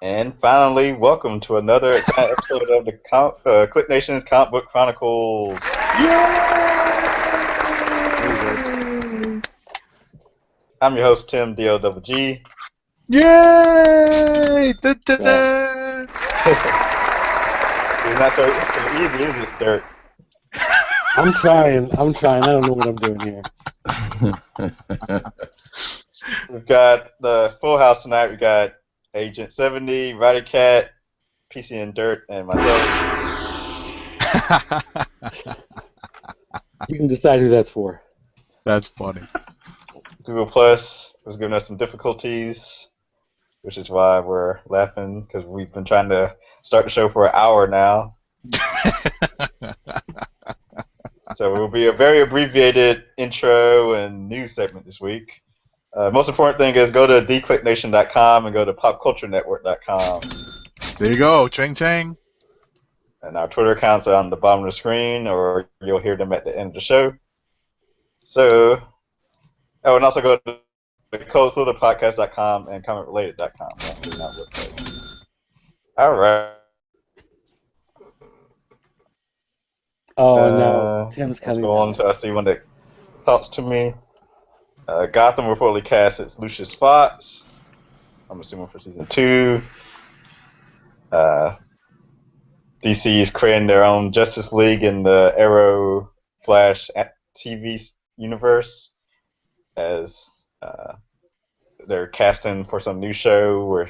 And finally, welcome to another exciting episode of the Click Nation's Comic Book Chronicles. Yay! I'm your host, Tim, D-O-double-G. Yay! Dun, dun, dun. It's not so easy, is it, Dirk? I'm trying. I don't know what I'm doing here. We've got the full house tonight. We got Agent 70, Roddy Cat, PC and Dirt, and myself. You can decide who that's for. That's funny. Google Plus was giving us some difficulties, which is why we're laughing, because we've been trying to start the show for an hour now. So it will be a very abbreviated intro and news segment this week. Most important thing is go to theclicknation.com and go to popculturenetwork.com. There you go. Chang Chang. And our Twitter accounts are on the bottom of the screen, or you'll hear them at the end of the show. So, and also go to coldslitherpodcast.com and commentrelated.com. All right. Oh no, Tim's Let's coming. go on until I see one that talks to me. Gotham reportedly cast as Lucius Fox. I'm assuming for season 2. DC is creating their own Justice League in the Arrow Flash TV universe, as they're casting for some new show where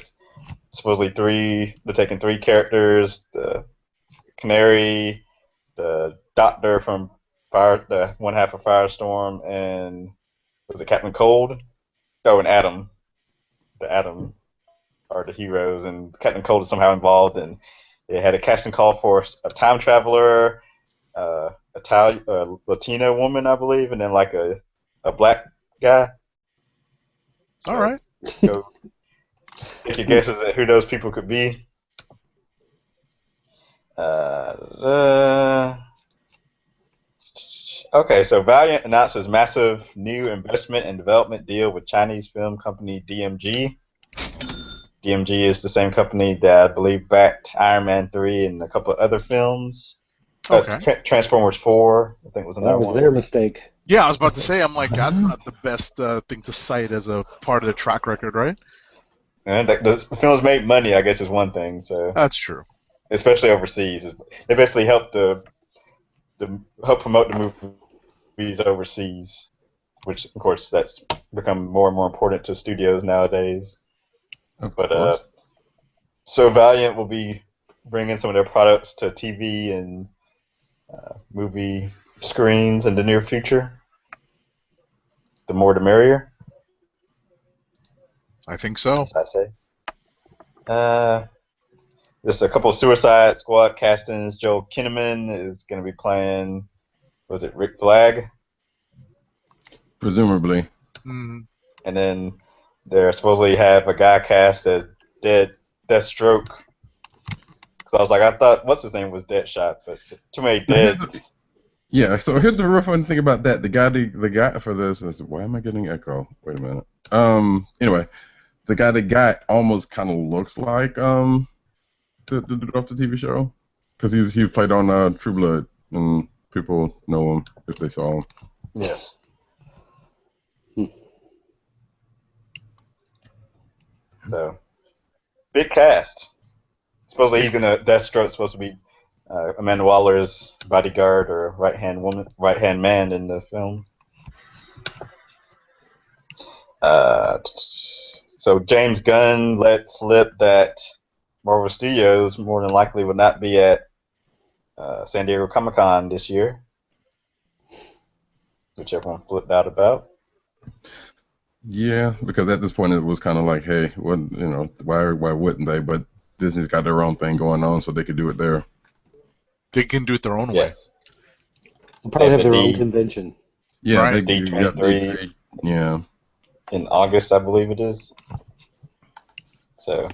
supposedly they're taking 3 characters: the Canary, the Doctor from the one half of Firestorm, and was it Captain Cold? Oh, and Atom. The Atom are the heroes, and Captain Cold is somehow involved, and they had a casting call for a time traveler, Latino woman, I believe, and then like a black guy. So all right. Go take your guesses at who those people could be. Okay, so Valiant announces massive new investment and development deal with Chinese film company DMG. DMG is the same company that I believe backed Iron Man 3 and a couple of other films. Okay. Transformers 4, I think was another That was one. their mistake. Yeah, I was about to say, I'm like, that's not the best thing to cite as a part of the track record, right? And the films made money, I guess, is one thing. So That's true. especially overseas, they basically help promote the movies overseas, which of course that's become more and more important to studios nowadays. But so Valiant will be bringing some of their products to TV and movie screens in the near future. The more the merrier, I think so. as I say. Just a couple of Suicide Squad castings. Joel Kinnaman is going to be playing, was it Rick Flag? Presumably. Mm. And then they supposedly have a guy cast as Deathstroke. Because I was like, I thought, what's his name was Deadshot, but too many deads. Yeah, so here's the real fun thing about that. The guy for this is, why am I getting echo? Wait a minute. Anyway, the guy that got almost kind of looks like the dude off the TV show, because he played on True Blood, and people know him if they saw him. Yes. So, big cast. Supposedly Deathstroke's supposed to be Amanda Waller's bodyguard or right hand man in the film. So James Gunn let slip that Marvel Studios more than likely would not be at San Diego Comic-Con this year, which everyone flipped out about. Yeah, because at this point it was kind of like, hey, what, why wouldn't they? But Disney's got their own thing going on, so they could do it there. They can do it their own way. Yes. They'll probably have their own convention. Yeah, Right. D23 yeah. in August, I believe it is. So,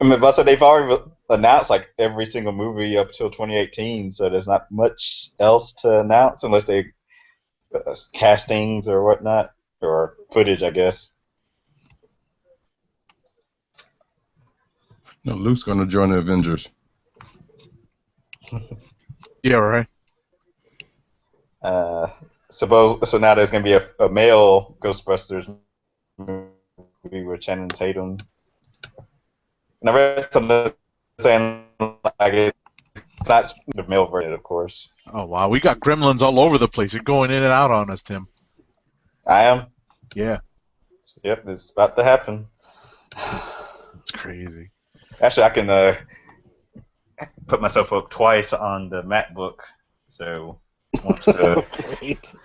I mean, but so they've already announced like every single movie up till 2018, so there's not much else to announce unless they castings or whatnot, or footage, I guess. No, Luke's gonna join the Avengers. Yeah, right. So now there's gonna be a male Ghostbusters movie with Channing Tatum. And I read something saying like it's not the male version, of course. Oh wow, we got gremlins all over the place. You're going in and out on us, Tim. I am. Yeah, Yep, it's about to happen. it's crazy. Actually, I can put myself up twice on the MacBook. So once the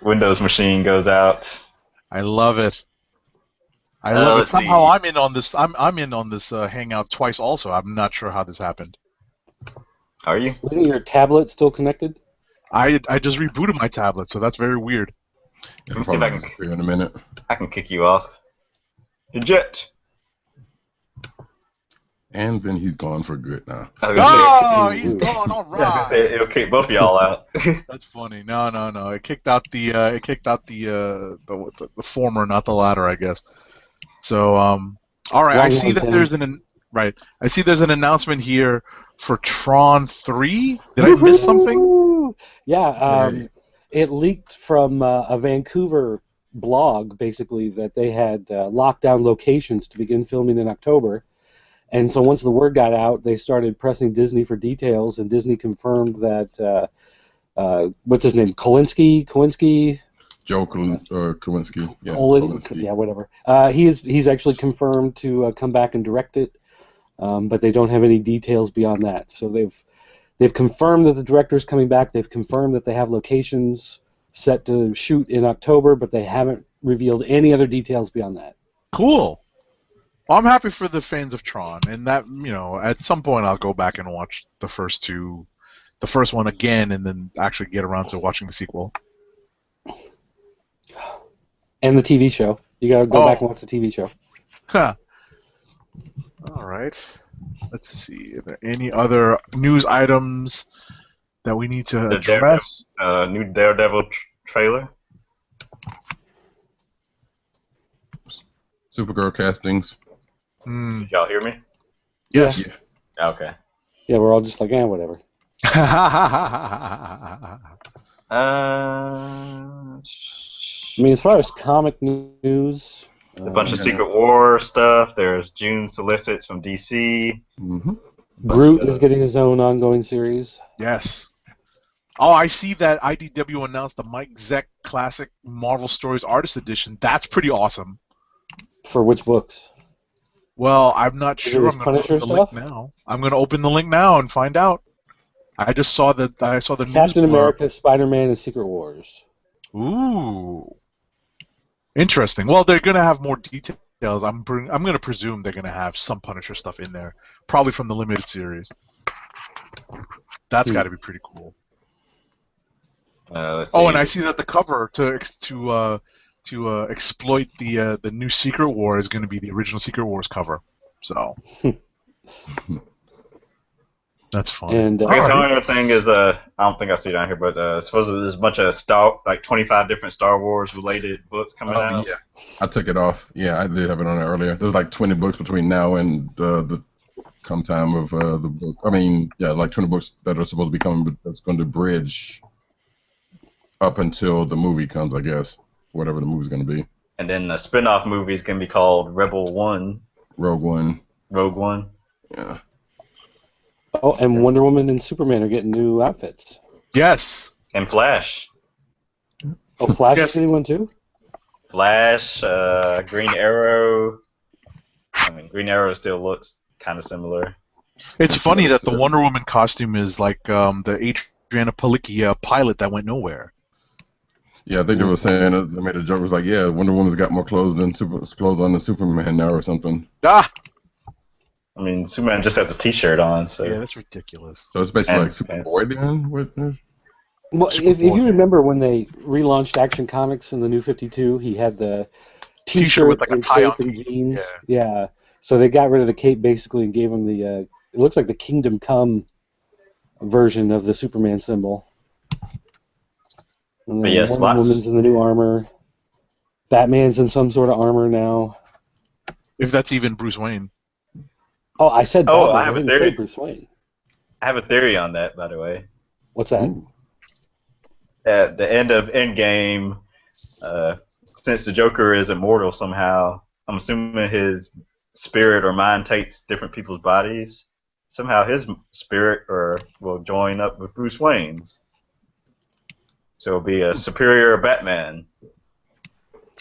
Windows machine goes out, I love it. I love it. let's Somehow see. I'm in on this. I'm in on this hangout twice. Also, I'm not sure how this happened. Are you? Isn't your tablet still connected? I just rebooted my tablet, so that's very weird. Let me see if I can. Disappear in a minute. I can kick you off. Eject. And then he's gone for good now. Oh, he's gone. All I was gonna say, right. it'll kick both of y'all out. That's funny. No. It kicked out the former, not the latter, I guess. So all right. I see that there's I see there's an announcement here for Tron 3. Did I miss something? Yeah. It leaked from a Vancouver blog, basically, that they had locked down locations to begin filming in October. And so once the word got out, they started pressing Disney for details, and Disney confirmed that, what's his name, Kowinski? Joe Kowinski. Yeah, Kowinski. Yeah, whatever. He's actually confirmed to come back and direct it, but they don't have any details beyond that. So they've confirmed that the director's coming back. They've confirmed that they have locations set to shoot in October, but they haven't revealed any other details beyond that. Cool. Well, I'm happy for the fans of Tron, and that, at some point I'll go back and watch the first one again, and then actually get around to watching the sequel. And the TV show. You gotta go back and watch the TV show. Huh. All right. Let's see. Are there any other news items that we need to address? New Daredevil trailer. Supergirl castings. Did y'all hear me? Yes. Yeah. Okay. Yeah, we're all just like, whatever. I mean, as far as comic news, a bunch of Secret War stuff. There's June solicits from DC. Mm-hmm. Groot is getting his own ongoing series. Yes. Oh, I see that IDW announced the Mike Zeck Classic Marvel Stories Artist Edition. That's pretty awesome. For which books? Well, I'm not sure. I'm going to open the link now. I'm going to open the link now and find out. I just saw the news. Captain America, Spider-Man, and Secret Wars. Ooh. Interesting. Well, they're going to have more details. I'm going to presume they're going to have some Punisher stuff in there, probably from the limited series. That's got to be pretty cool. And I see that the cover to exploit the new Secret War is going to be the original Secret Wars cover. So that's fun. And I guess the only other thing is I don't think I see it on here, but supposedly there's a bunch of 25 different Star Wars related books coming out. Yeah, I took it off. Yeah, I did have it on there earlier. There's like 20 books between now and the come time of the book. I mean, yeah, like 20 books that are supposed to be coming, but that's going to bridge up until the movie comes, I guess. Whatever the movie's going to be. And then the spin-off movie is going to be called Rebel One. Rogue One. Yeah. Oh, and Wonder Woman and Superman are getting new outfits. Yes. And Flash. Oh, Flash is getting one too? Flash, Green Arrow. I mean, Green Arrow still looks kind of similar. It's funny that the Wonder Woman costume is like the Adriana Palicki pilot that went nowhere. Yeah, I think they were saying they made a joke. It was like, yeah, Wonder Woman's got more clothes on than Superman now or something. Ah. I mean, Superman just has a T-shirt on, so yeah, that's ridiculous. So it's basically like Superboy then. Well, if you remember when they relaunched Action Comics in the New 52, he had the T-shirt with like a tie-on and jeans. Yeah. So they got rid of the cape basically and gave him the. It looks like the Kingdom Come version of the Superman symbol. And then yes, Wonder Woman's in the new armor. Batman's in some sort of armor now. If that's even Bruce Wayne. Oh, I said Oh, Batman. I I have a didn't say theory. Bruce Wayne. I have a theory on that, by the way. What's that? Ooh. At the end of Endgame, since the Joker is immortal somehow, I'm assuming his spirit or mind takes different people's bodies. Somehow his spirit will join up with Bruce Wayne's. So it'll be a superior Batman.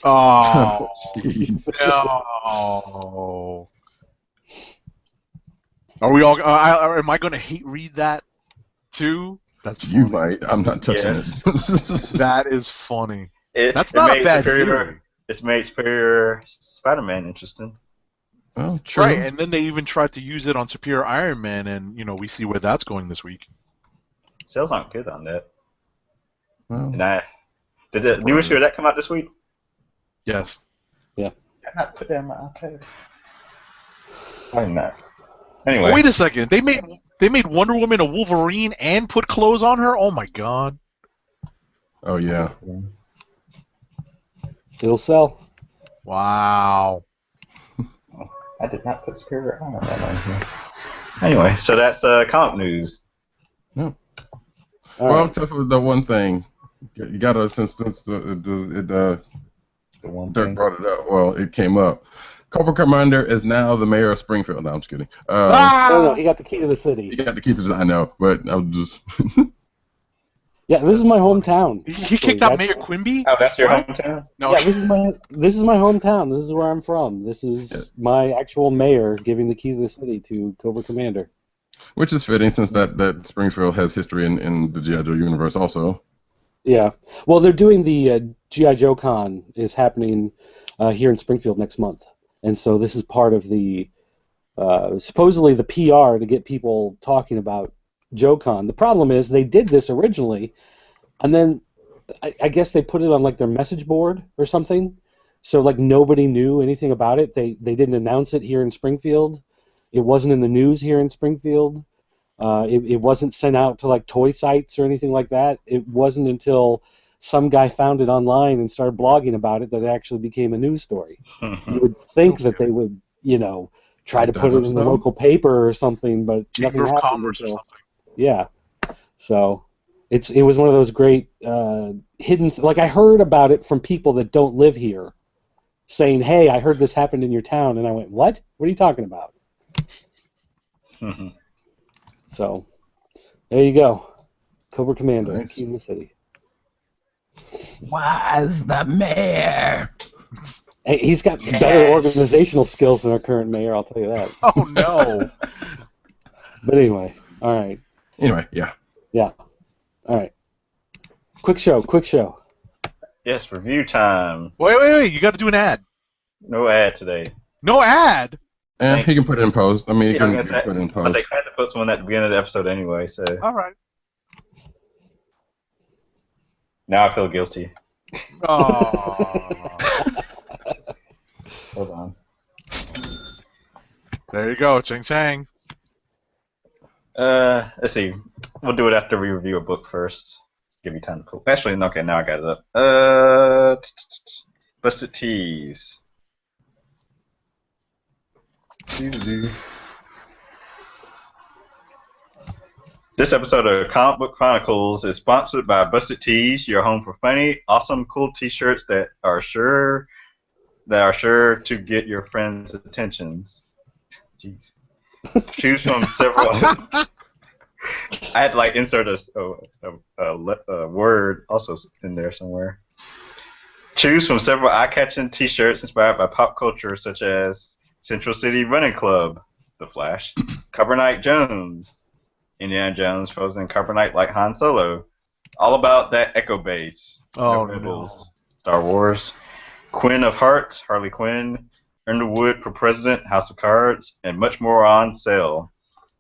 Oh, Jeez. no. Are we all? Am I going to hate read that too? That's You funny. might. I'm not touching Yes. it. That is funny. That's It not a made bad superior. theory. It's made superior Spider-Man interesting. Oh, true. Right, and then they even tried to use it on Superior Iron Man, and we see where that's going this week. Sales aren't good on that. Well, And did the new issue of that come out this week? Yes. I not put that in my iPad. Why not? Anyway. Wait a second. They made Wonder Woman a Wolverine and put clothes on her. Oh my God. oh yeah. It'll sell. Wow. I did not put Superior Iron Man on here. Anyway, so that's comic news. All Well, right. except for the one thing, you gotta since The one Dirk thing. brought it up. Well, it came up. Cobra Commander is now the mayor of Springfield. No, I'm just kidding. No, he got the key to the You city. got the key to the. I know, but I was just. Yeah, this is my hometown. He kicked out Mayor Quimby? Oh, that's your What? hometown? No. Yeah, this is my hometown. This is where I'm from. This is my actual mayor giving the key to the city to Cobra Commander. Which is fitting since that Springfield has history in the G.I. Joe universe also. Yeah. Well, they're doing the G.I. Joe Con is happening here in Springfield next month. And so this is part of the, supposedly the PR to get people talking about Joe Con. The problem is they did this originally, and then I guess they put it on like their message board or something. So like nobody knew anything about it. They didn't announce it here in Springfield. It wasn't in the news here in Springfield. It wasn't sent out to like toy sites or anything like that. It wasn't until some guy found it online and started blogging about it that it actually became a news story. You would think that they would, try to put it in the local paper or something, but Chamber nothing of happened Commerce or until, something. yeah. So it was one of those great hidden. Like I heard about it from people that don't live here, saying, "Hey, I heard this happened in your town," and I went, "What? What are you talking about?" So there you go, Cobra Commander, Nice. Key in the City. Why's the mayor? Hey, he's got better organizational skills than our current mayor, I'll tell you that. Oh no. But anyway, all right. Anyway, yeah. Yeah. All right. Quick show. Yes, review time. Wait. You got to do an ad. No ad today. No ad. And Thank he can put it in post. I mean, he Yeah, can I was gonna say- put it in I was post. like, I had to put someone at the beginning of the episode anyway, so All right. now I feel guilty. Oh. Hold on. There you go. Ching chang. Let's see. We'll do it after we review a book first. Give you time to pull. Actually, okay, now I got it up. Busted Tees. This episode of Comic Book Chronicles is sponsored by Busted Tees, your home for funny, awesome, cool T-shirts that are sure to get your friends' attentions. Jeez. Choose from several. I had to like insert a word also in there somewhere. Choose from several eye-catching T-shirts inspired by pop culture, such as Central City Running Club, The Flash, Carbonite Jones, Indiana Jones, frozen carbonite like Han Solo, all about that Echo Base, Oh, Rebels, Star Wars, Queen of Hearts, Harley Quinn, Underwood for President, House of Cards, and much more on sale.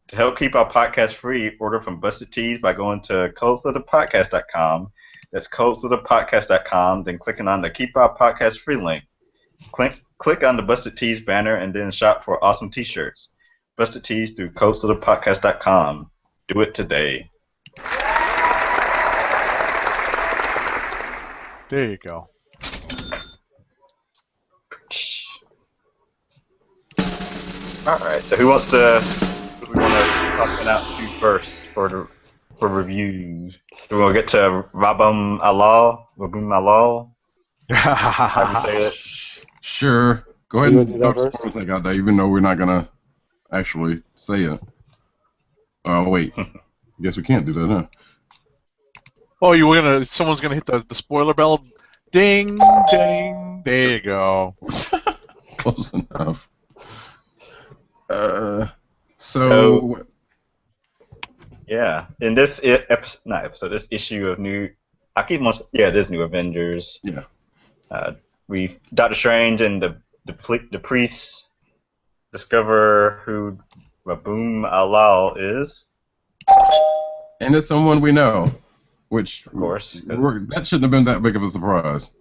To help keep our podcast free, order from Busted Tees by going to codesforthepodcast.com. That's codesforthepodcast.com, then clicking on the Keep Our Podcast Free link. Click on the Busted Tees banner and then shop for awesome T-shirts. Busted Tees through codesforthepodcast.com. Do it today. There you go. All right. So who wants to? Who do we want to talk about to first for reviews? Do we want to get to Rabum Allah? Rabum Allah? How do you say it? Sure. Go ahead You wanna do and that talk to first? Storm's like out there, even though we're not gonna actually say it. Oh wait. Guess we can't do that, huh? Oh, someone's gonna hit the spoiler bell. Ding, ding. There you go. Close enough. So yeah, in this this issue of this New Avengers. Yeah. Doctor Strange and the priests discover who Rabum Allah is. And it's someone we know, which Of course, that shouldn't have been that big of a surprise.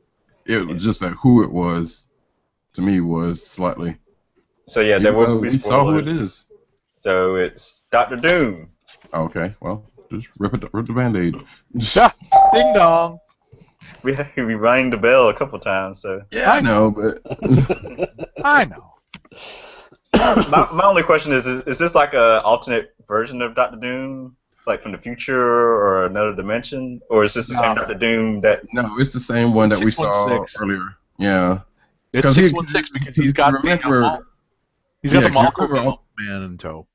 It was just that who it was, to me, was slightly. So yeah, there will be we saw who it spoilers. is. So it's Doctor Doom. Okay, well, just rip the Band-Aid. Ding dong. We rang the bell a couple times. So Yeah, I know, but I know. my only question is this like a alternate version of Doctor Doom, like from the future or another dimension, or is this the same Doctor Doom that? no, it's the same one that we saw 616. earlier. Yeah, It's 616 because he's got the Malcolm man in tow.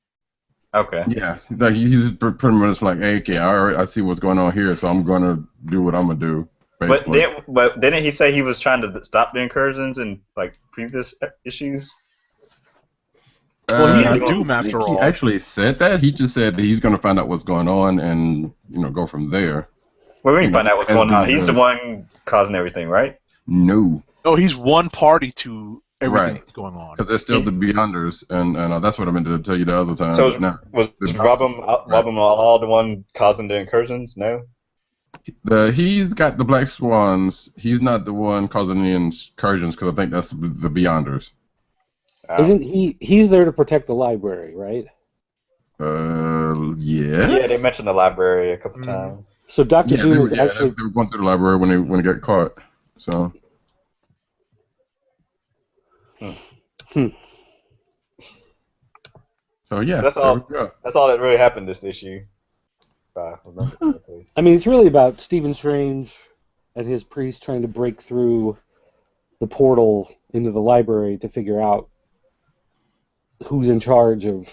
Okay. Yeah, like he's pretty much like, hey, okay, I see what's going on here, so I'm gonna do what I'm gonna do. Basically. But didn't he say he was trying to stop the incursions in like previous issues? Well, he is I don't Doom after think all. He actually said that. He just said that he's gonna find out what's going on and go from there. Well, we can find out what's as going on. Doom He's the does. one causing everything, right? No, No, he's one party to everything Right. that's going on. because there's still the Beyonders, and that's what I meant to tell you the other time. So but no. was Rabum Allah the one causing the incursions? No. He's got the Black Swans. He's not the one causing the incursions because I think that's the Beyonders. Isn't he's there to protect the library, right? Yes. Yeah, they mentioned the library a couple times. So Doctor Doom is actually they were going through the library when they got caught. So. So yeah, That's there all. we go. That's all that really happened this issue. If I remember correctly. I mean, it's really about Stephen Strange and his priest trying to break through the portal into the library to figure out who's in charge of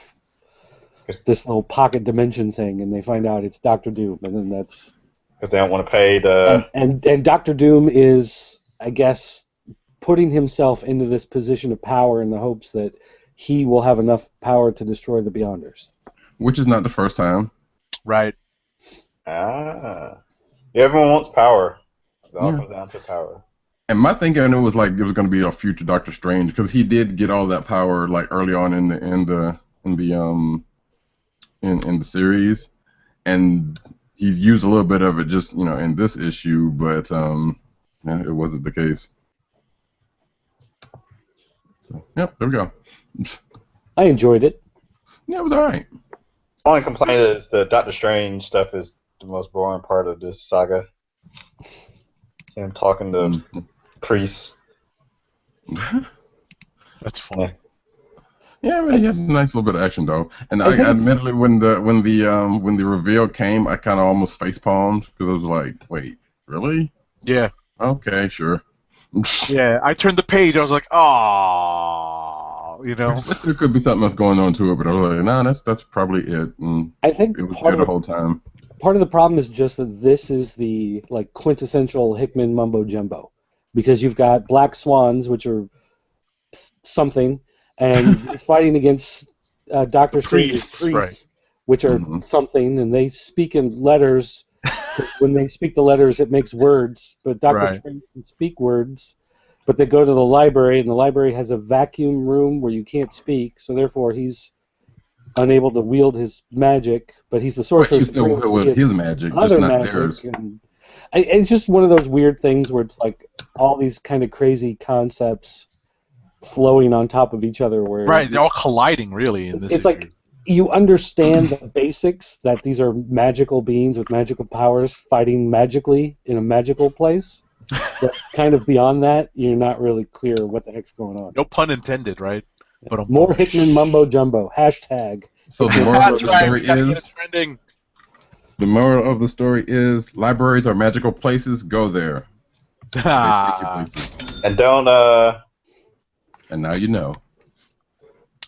this little pocket dimension thing, and they find out it's Doctor Doom, and then that's Because they don't want to pay the. and Doctor Doom is, I guess, putting himself into this position of power in the hopes that he will have enough power to destroy the Beyonders. Which is not the first time. Right. Yeah, everyone wants power. It all Yeah. comes down to power. And my thinking it was like it was going to be a future Doctor Strange because he did get all that power like early on in the series, and he's used a little bit of it just in this issue, but yeah, it wasn't the case. So yep, there we go. I enjoyed it. Yeah, it was all right. Only complaint is the Doctor Strange stuff is the most boring part of this saga. Him talking to priests. That's funny. Yeah, but he had a nice little bit of action though. And I admittedly, when the reveal came, I kind of almost face palmed because I was like, "Wait, really? Yeah. Okay, sure." Yeah. I turned the page. I was like, "Ah," There could be something else going on to it, but I was like, "No, that's probably it." And I think it was there the whole time. Part of the problem is just that this is the quintessential Hickman mumbo jumbo, because you've got black swans, which are something, and he's fighting against Doctor Strange's priests, right. which are something, and they speak in letters. When they speak the letters, it makes words, but Doctor Strange can speak words. But they go to the library, and the library has a vacuum room where you can't speak, so therefore he's unable to wield his magic, but he's the sorcerer supreme. With his magic, just not theirs. It's just one of those weird things where it's like all these kind of crazy concepts flowing on top of each other. Where they're all colliding really in this. It's like you understand the basics that these are magical beings with magical powers fighting magically in a magical place. But kind of beyond that, you're not really clear what the heck's going on. No pun intended, right? But More Hickman mumbo jumbo. Hashtag. So the moral of the story We gotta get it is trending. the moral of the story is libraries are magical places. Go there. They take you places. And don't And now you know.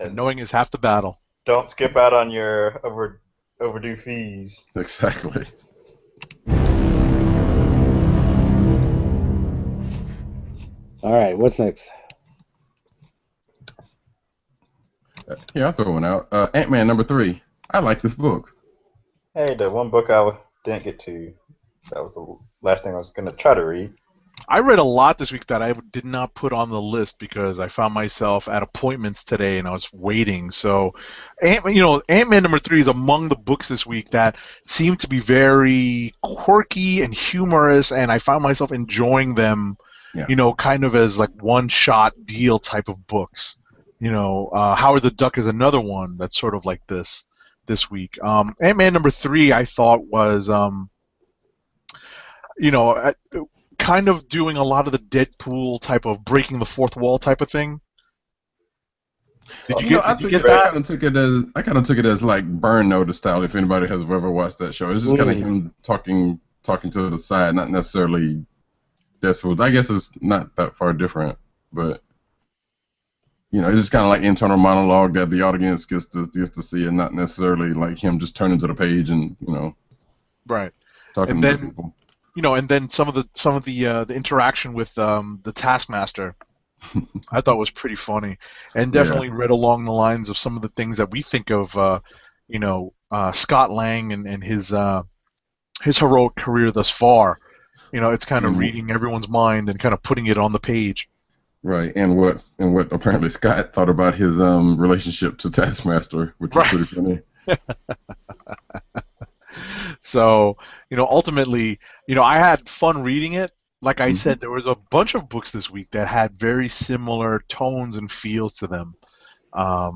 And knowing is half the battle. don't skip out on your overdue fees. Exactly. All right, what's next? Here, I'll throw one out. Ant-Man #3. I like this book. Hey, the one book I didn't get to. That was the last thing I was gonna try to read. I read a lot this week that I did not put on the list because I found myself at appointments today and I was waiting. So, Ant-Man #3 is among the books this week that seem to be very quirky and humorous, and I found myself enjoying them. Yeah. Kind of as like one-shot deal type of books. Howard the Duck is another one that's sort of like this week. Ant-Man #3 I thought was kind of doing a lot of the Deadpool type of breaking the fourth wall type of thing. Did you get I that? kind of took it as like Burn Notice style. If anybody has ever watched that show, it's just kind of him talking to the side, not necessarily Deadpool. I guess it's not that far different, but it's just kind of like internal monologue that the audience gets to see, and not necessarily like him just turning to the page and right. talking And to then people. and then some of the interaction with the Taskmaster, I thought was pretty funny, and definitely read along the lines of some of the things that we think of, Scott Lang and his heroic career thus far. It's kind of reading everyone's mind and kind of putting it on the page. Right, and what apparently Scott thought about his relationship to Taskmaster, which was pretty funny. So, ultimately, I had fun reading it. Like I said, there was a bunch of books this week that had very similar tones and feels to them. I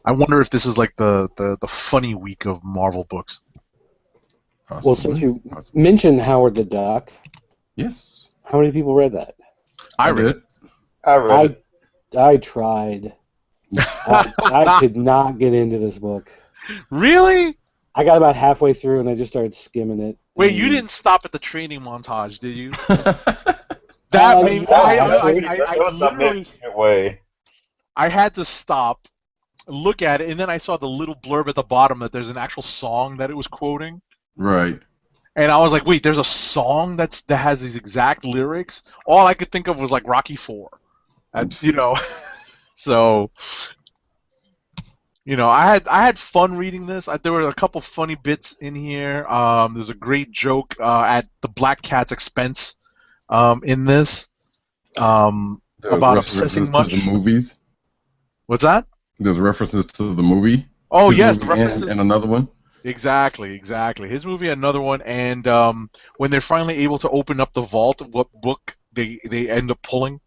wonder if this is like the funny week of Marvel books. Possibly. Well, since you mentioned Howard the Duck, yes, how many people read that? I read it. I read it. I tried. I could not get into this book. Really? I got about halfway through and I just started skimming it. Wait, you didn't stop at the training montage, did you? That made That was the literally way. I had to stop, look at it, and then I saw the little blurb at the bottom that there's an actual song that it was quoting. Right. And I was like, wait, there's a song that has these exact lyrics? All I could think of was like Rocky IV. So, I had fun reading this. There were a couple funny bits in here. There's a great joke at the Black Cat's expense in this about obsessing much. To the movies. What's that? There's references to the movie. Oh, His yes, the movie references. and another one. Exactly. His movie, another one, and when they're finally able to open up the vault, what book they end up pulling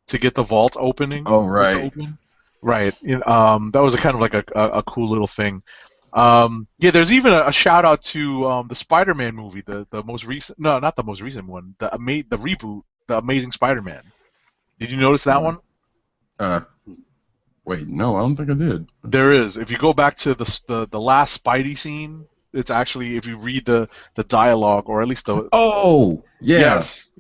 to get the vault opening? Oh, right. Open? Right. That was a kind of like a cool little thing. There's even a shout out to the Spider-Man movie, the most recent. No, not the most recent one. The reboot, The Amazing Spider-Man. Did you notice that one? Wait, no, I don't think I did. There is. If you go back to the last Spidey scene, it's actually, if you read the dialogue, or at least the... Oh! Yeah. Yes.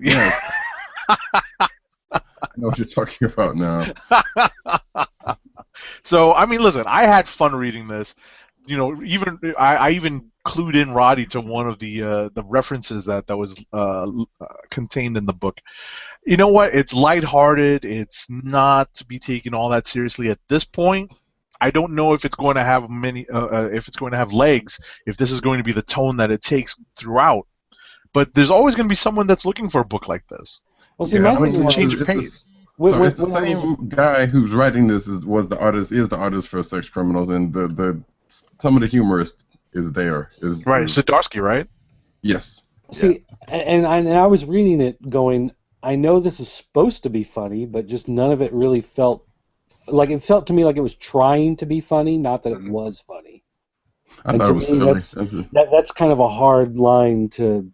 I know what you're talking about now. So, I mean, listen, I had fun reading this. Even I even clued in Roddy to one of the references that was contained in the book. You know what? It's lighthearted. It's not to be taken all that seriously at this point. I don't know if it's going to have if it's going to have legs, if this is going to be the tone that it takes throughout. But there's always going to be someone that's looking for a book like this. Well, see, to change of pace. So it's the same guy who's writing this is the artist for Sex Criminals, and some of the humor is there. Right, Zdarsky, right? Yes. See, and I was reading it going, I know this is supposed to be funny, but just none of it really felt like it felt to me like it was trying to be funny, not that it was funny. I thought it was silly. That's kind of a hard line to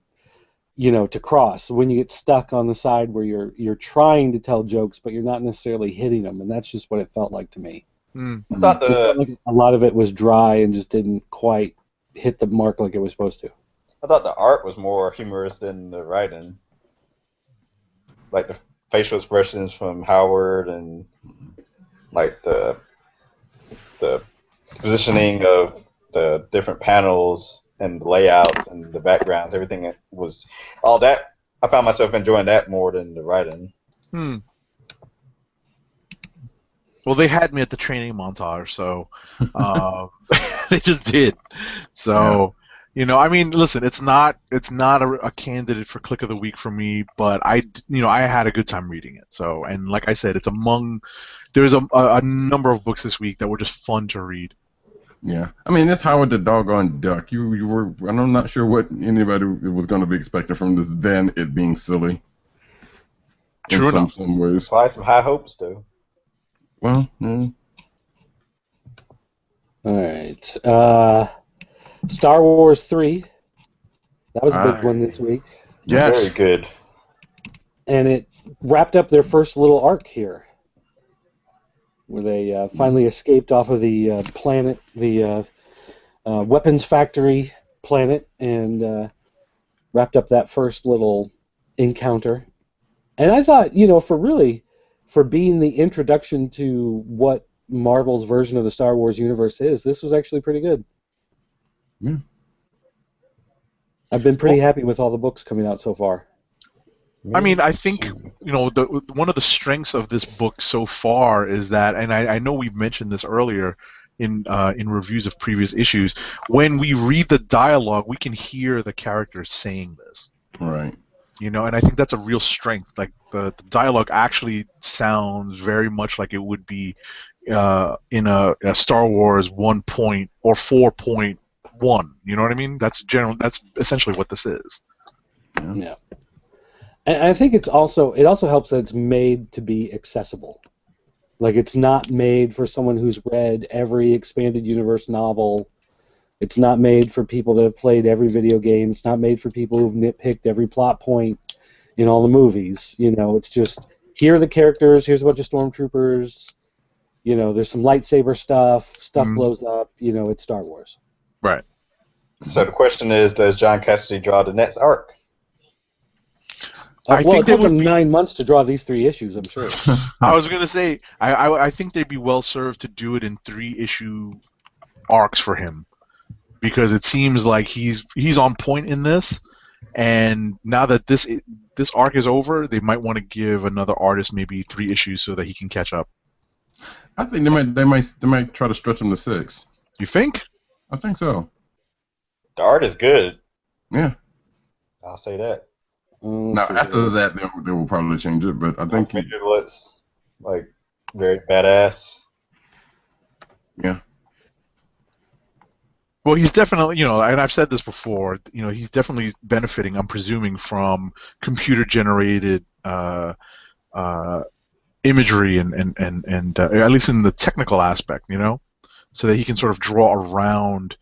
to cross. When you get stuck on the side where you're trying to tell jokes, but you're not necessarily hitting them, and that's just what it felt like to me. I thought It felt like a lot of it was dry and just didn't quite hit the mark like it was supposed to. I thought the art was more humorous than the writing. Like the facial expressions from Howard and like the positioning of the different panels and the layouts and the backgrounds, everything was all that. I found myself enjoying that more than the writing. Well, they had me at the training montage, so they just did. So, I mean, listen, it's not a candidate for Click of the Week for me, but I had a good time reading it. So, and like I said, it's there's a number of books this week that were just fun to read. Yeah, I mean, it's Howard the doggone duck. You were, and I'm not sure what anybody was going to be expecting from this than it being silly. True enough. Some ways. Probably some high hopes, though. Well, yeah. All right. Star Wars 3. That was a big one this week. Yes. Very good. And it wrapped up their first little arc here, where they finally escaped off of the planet, the weapons factory planet, and wrapped up that first little encounter. And I thought, for being the introduction to what Marvel's version of the Star Wars universe is, this was actually pretty good. Yeah. I've been pretty happy with all the books coming out so far. I mean, I think one of the strengths of this book so far is that, and I know we've mentioned this earlier in reviews of previous issues. When we read the dialogue, we can hear the characters saying this. Right. And I think that's a real strength. Like the dialogue actually sounds very much like it would be in a Star Wars 1 or 4.1. You know what I mean? That's essentially what this is. Yeah. And I think it also helps that it's made to be accessible. Like, it's not made for someone who's read every expanded universe novel. It's not made for people that have played every video game. It's not made for people who've nitpicked every plot point in all the movies. It's just, here are the characters, here's a bunch of stormtroopers, there's some lightsaber stuff blows up, it's Star Wars. Right. So the question is, does John Cassidy draw the next arc? I think it took them 9 months to draw these 3 issues, I'm sure. I was going to say, I think they'd be well served to do it in 3-issue arcs for him, because it seems like he's on point in this, and now that this arc is over, they might want to give another artist maybe 3 issues so that he can catch up. I think they might try to stretch him to 6. You think? I think so. The art is good. Yeah. I'll say that. Now, after that, they will probably change it, but I think it looks like very badass. Yeah. Well, he's definitely, and I've said this before, he's definitely benefiting, I'm presuming, from computer-generated imagery and at least in the technical aspect, so that he can sort of draw around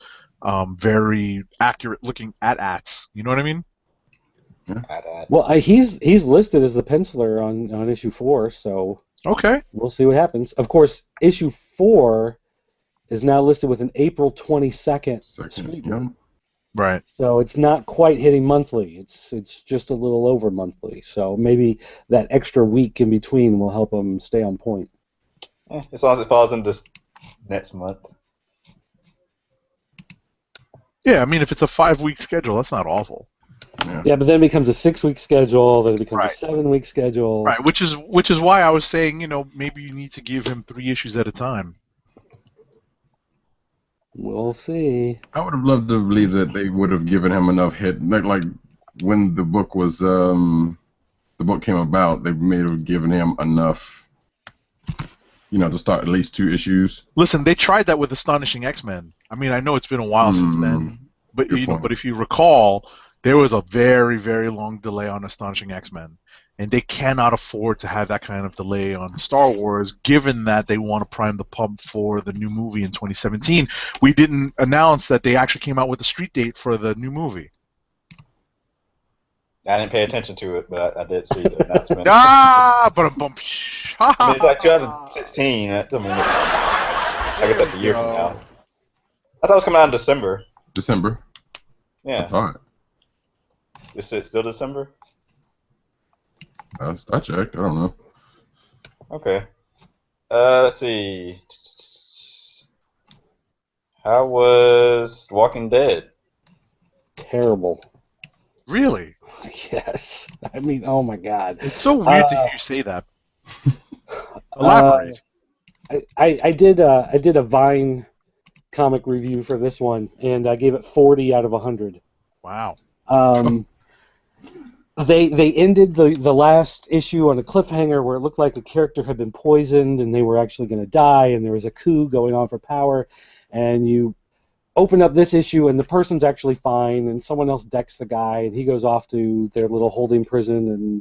very accurate-looking AT-ATs. You know what I mean? Yeah. Well, he's listed as the penciler on issue 4, so okay, we'll see what happens. Of course, issue 4 is now listed with an April 22nd street run. Right. So it's not quite hitting monthly. It's just a little over monthly. So maybe that extra week in between will help them stay on point. As long as it falls into next month. Yeah, I mean, if it's a 5-week schedule, that's not awful. Yeah, but then it becomes a 6-week schedule, then it becomes a 7-week schedule. Right, which is why I was saying, maybe you need to give him 3 issues at a time. We'll see. I would have loved to believe that they would have given him enough hit, like when the book was the book came about, they may have given him enough, to start at least 2 issues. Listen, they tried that with Astonishing X-Men. I mean, I know it's been a while since then, but but if you recall, there was a very, very long delay on Astonishing X-Men, and they cannot afford to have that kind of delay on Star Wars, given that they want to prime the pump for the new movie in 2017. We didn't announce that they actually came out with a street date for the new movie. I didn't pay attention to it, but I did see the announcement. But I mean, it's like 2016. I mean, I guess that's a year from now. I thought it was coming out in December. December. I Yeah. thought. Is it still December? I checked. I don't know. Okay. Let's see. How was Walking Dead? Terrible. Really? Yes. I mean, oh my God. It's so weird to hear you say that. Elaborate. I did a Vine comic review for this one, and I gave it 40 out of 100. Wow. They ended the last issue on a cliffhanger where it looked like a character had been poisoned and they were actually going to die, and there was a coup going on for power, and you open up this issue and the person's actually fine, and someone else decks the guy, and he goes off to their little holding prison, and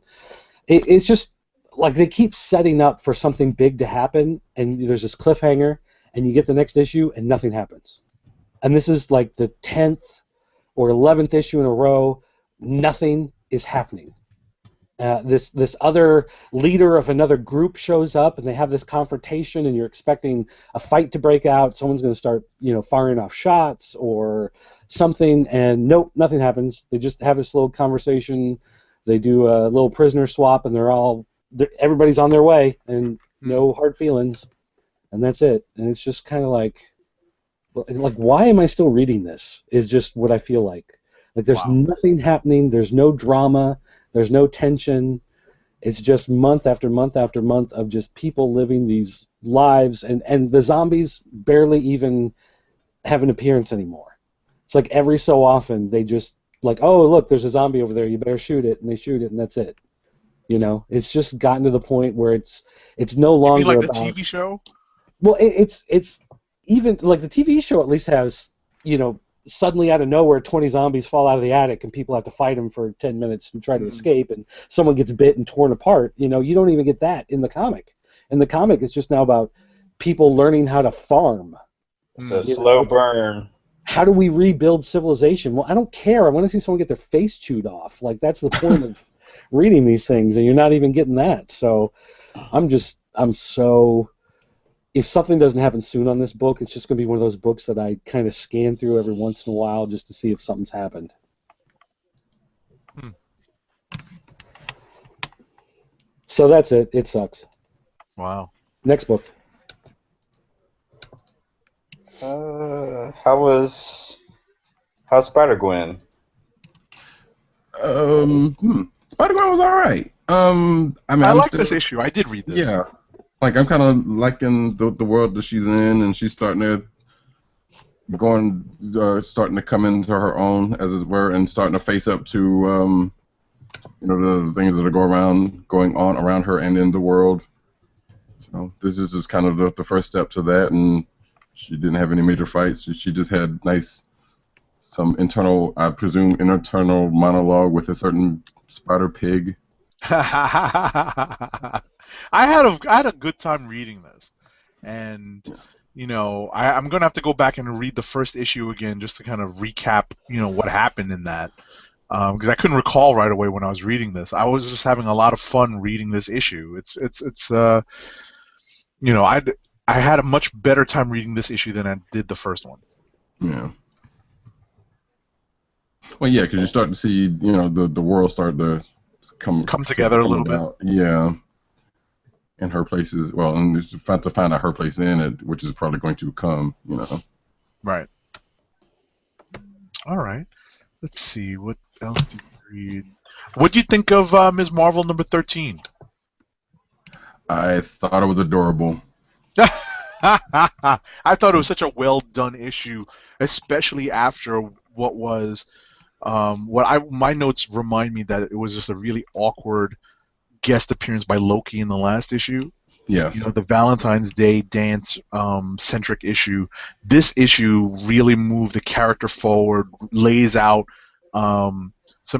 it's just like they keep setting up for something big to happen, and there's this cliffhanger, and you get the next issue and nothing happens. And this is like the 10th or 11th issue in a row, nothing is happening. This other leader of another group shows up, and they have this confrontation, and you're expecting a fight to break out. Someone's going to start, firing off shots or something, and nope, nothing happens. They just have this little conversation. They do a little prisoner swap, and everybody's on their way, and no hard feelings, and that's it. And it's just kind of like, why am I still reading this? Is just what I feel like. Like there's nothing happening. There's no drama. There's no tension. It's just month after month after month of just people living these lives, and the zombies barely even have an appearance anymore. It's like every so often they just oh, look, there's a zombie over there. You better shoot it, and they shoot it, and that's it. It's just gotten to the point where it's no longer You mean like about the TV show? Well, it's even like the TV show at least has suddenly out of nowhere 20 zombies fall out of the attic and people have to fight them for 10 minutes and try to escape, and someone gets bit and torn apart. You don't even get that in the comic. In the comic, it's just now about people learning how to farm. It's a slow burn. How do we rebuild civilization? Well, I don't care. I want to see someone get their face chewed off. Like, that's the point of reading these things, and you're not even getting that. So I'm so... If something doesn't happen soon on this book, it's just going to be one of those books that I kind of scan through every once in a while just to see if something's happened. So that's it. It sucks. Wow. Next book. How's Spider-Gwen? Spider-Gwen was all right. I like this issue. I did read this. Yeah. Like, I'm kind of liking the world that she's in, and she's starting to come into her own, as it were, and starting to face up to the things that are going on around her and in the world. So this is just kind of the first step to that, and she didn't have any major fights. She just had some internal monologue with a certain spider pig. I had a good time reading this, and I'm gonna have to go back and read the first issue again just to kind of recap what happened in that, because I couldn't recall right away when I was reading this. I was just having a lot of fun reading this issue. I had a much better time reading this issue than I did the first one. Yeah. Well, yeah, because you start to see the world start to come together a little bit. Yeah. And her place is, and it's to find out her place in it, which is probably going to come, Right. All right. Let's see. What else did you read? What do you think of Ms. Marvel number 13? I thought it was adorable. I thought it was such a well-done issue, especially after what was, my notes remind me that it was just a really awkward guest appearance by Loki in the last issue. Yes. The Valentine's Day dance centric issue. This issue really moved the character forward, lays out some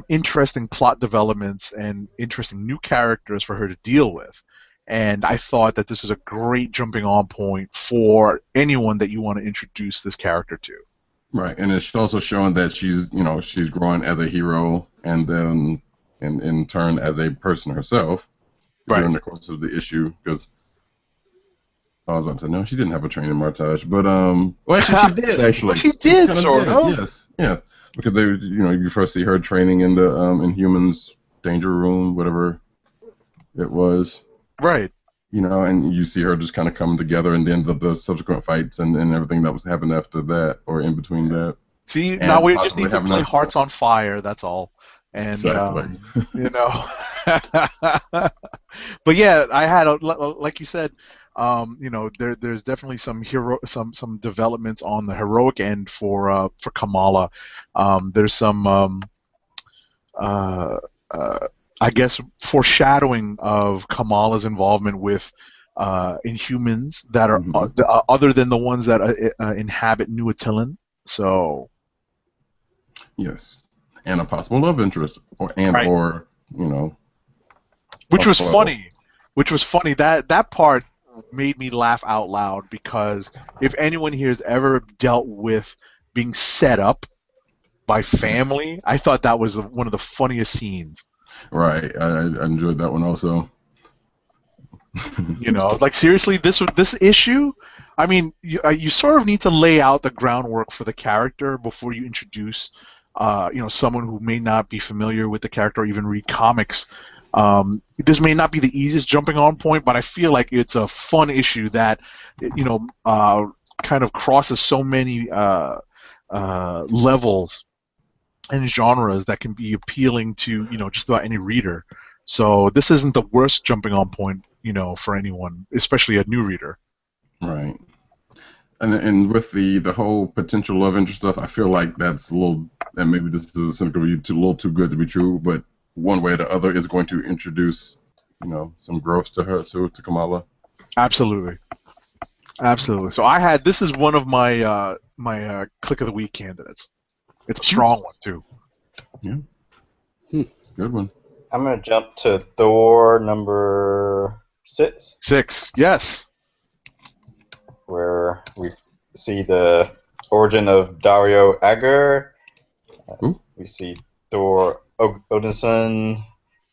interesting plot developments and interesting new characters for her to deal with. And I thought that this was a great jumping on point for anyone that you want to introduce this character to. Right, and it's also showing that she's growing as a hero, and then and in turn as a person herself during the course of the issue. Because I was about to say, no, she didn't have a training montage, but well, actually, she did. Actually, She did, kinda sort of. Yes, yeah, because they, you first see her training in the Inhumans danger room, whatever it was. Right. And you see her just kind of coming together, and then the subsequent fights and everything that was happened after that, or in between that. See, And now we just possibly need to having play a- Hearts on Fire. That's all. And Exactly. you know, but yeah, I had like you said, there's definitely some developments on the heroic end for Kamala. There's some I guess foreshadowing of Kamala's involvement with Inhumans that are Mhm. other than the ones that inhabit New Attilan. So Yes, and a possible love interest, Right. or which was a foe. funny. That part made me laugh out loud because if anyone here has ever dealt with being set up by family, I thought that was one of the funniest scenes. Right, I enjoyed that one also. Like seriously, this issue. I mean, you sort of need to lay out the groundwork for the character before you introduce, someone who may not be familiar with the character or even read comics. This may not be the easiest jumping on point, but I feel like it's a fun issue that, kind of crosses so many levels and genres that can be appealing to just about any reader. So this isn't the worst jumping on point for anyone, especially a new reader. Right. And with the whole potential love interest stuff, I feel like that's a little, and maybe this is a little too good to be true, but one way or the other is going to introduce, some growth to her, to Kamala. Absolutely. So this is one of my my Click of the Week candidates. It's a strong one too. Yeah. Good one. I'm gonna jump to Thor number 6. 6, yes. Where we see the origin of Dario Agger. We see Thor Odinson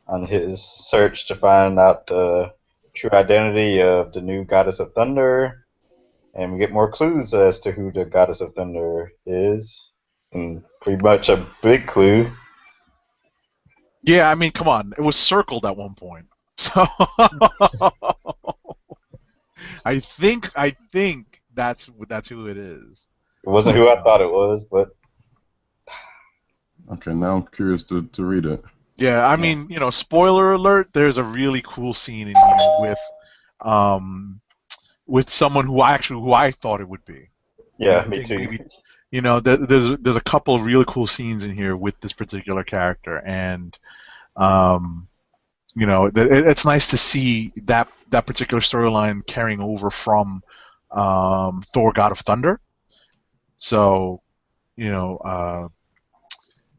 on his search to find out the true identity of the new Goddess of Thunder, and we get more clues as to who the Goddess of Thunder is, and pretty much a big clue. Yeah, I mean, come on, it was circled at one point. So I think that's who it is. It wasn't who I thought it was, but Okay, now I'm curious to read it. Yeah, I mean, spoiler alert. There's a really cool scene in here with someone who I thought it would be. yeah, me too. Maybe, there's a couple of really cool scenes in here with this particular character, and it's nice to see that particular storyline carrying over from Thor: God of Thunder. So,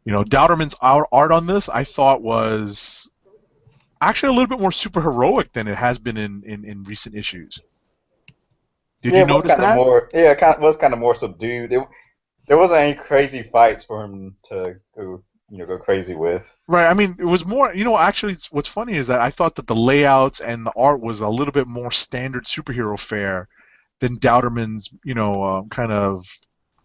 Dowderman's art on this I thought was actually a little bit more super heroic than it has been in recent issues. Did you notice that? It was kind of more subdued. There wasn't any crazy fights for him to go crazy with. Right. I mean, it was more. Actually, what's funny is that I thought that the layouts and the art was a little bit more standard superhero fare than Dowderman's. Kind of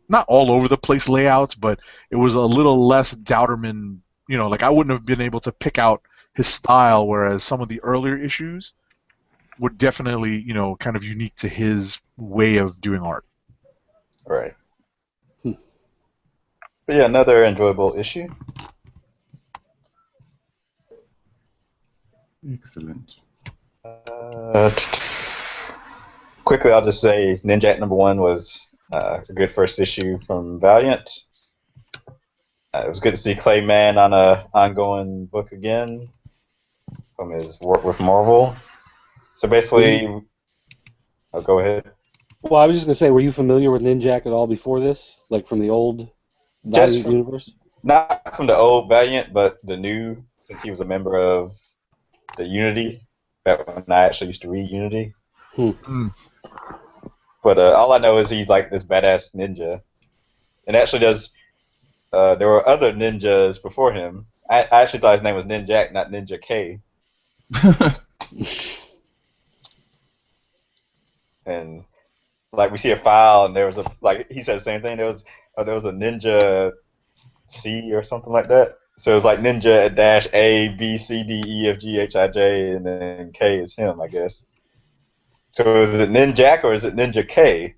not all over the place layouts, but it was a little less Dowderman. Like I wouldn't have been able to pick out his style, whereas some of the earlier issues were definitely, kind of unique to his way of doing art. Right. But yeah, another enjoyable issue. Excellent. Quickly, I'll just say Ninjak #1 was a good first issue from Valiant. It was good to see Clayman on an ongoing book again from his work with Marvel. So basically, oh, go ahead. Well, I was just going to say, were you familiar with Ninjak at all before this? Like from the old Valiant universe? Not from the old Valiant, but the new, since he was a member of the Unity, back when I actually used to read Unity. But all I know is he's like this badass ninja. And actually there were other ninjas before him. I actually thought his name was Ninjak, not Ninja K. And like we see a file, and there was a like he said the same thing. There was a Ninja C or something like that. So it was like Ninja dash A B C D E F G H I J, and then K is him, I guess. So is it Ninjak or is it Ninja K?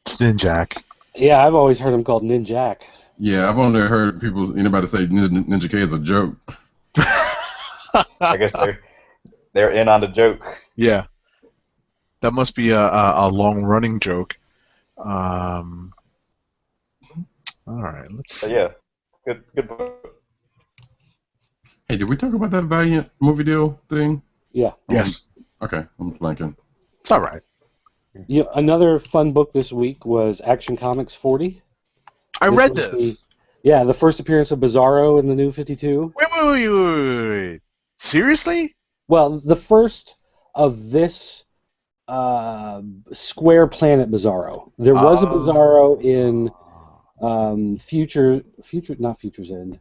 It's Ninjak. Yeah, I've always heard him called Ninjak. Yeah, I've only heard anybody say Ninja K is a joke. I guess they're in on the joke. Yeah. That must be a long-running joke. All right, let's So see. yeah, good book. Hey, did we talk about that Valiant movie deal thing? Yeah. Yes. Okay, I'm blanking. It's all right. Yeah. Another fun book this week was Action Comics 40. I read was this. The first appearance of Bizarro in the New 52. Wait. Seriously? Well, the first of this Square Planet Bizarro. There was a Bizarro in not Future's End,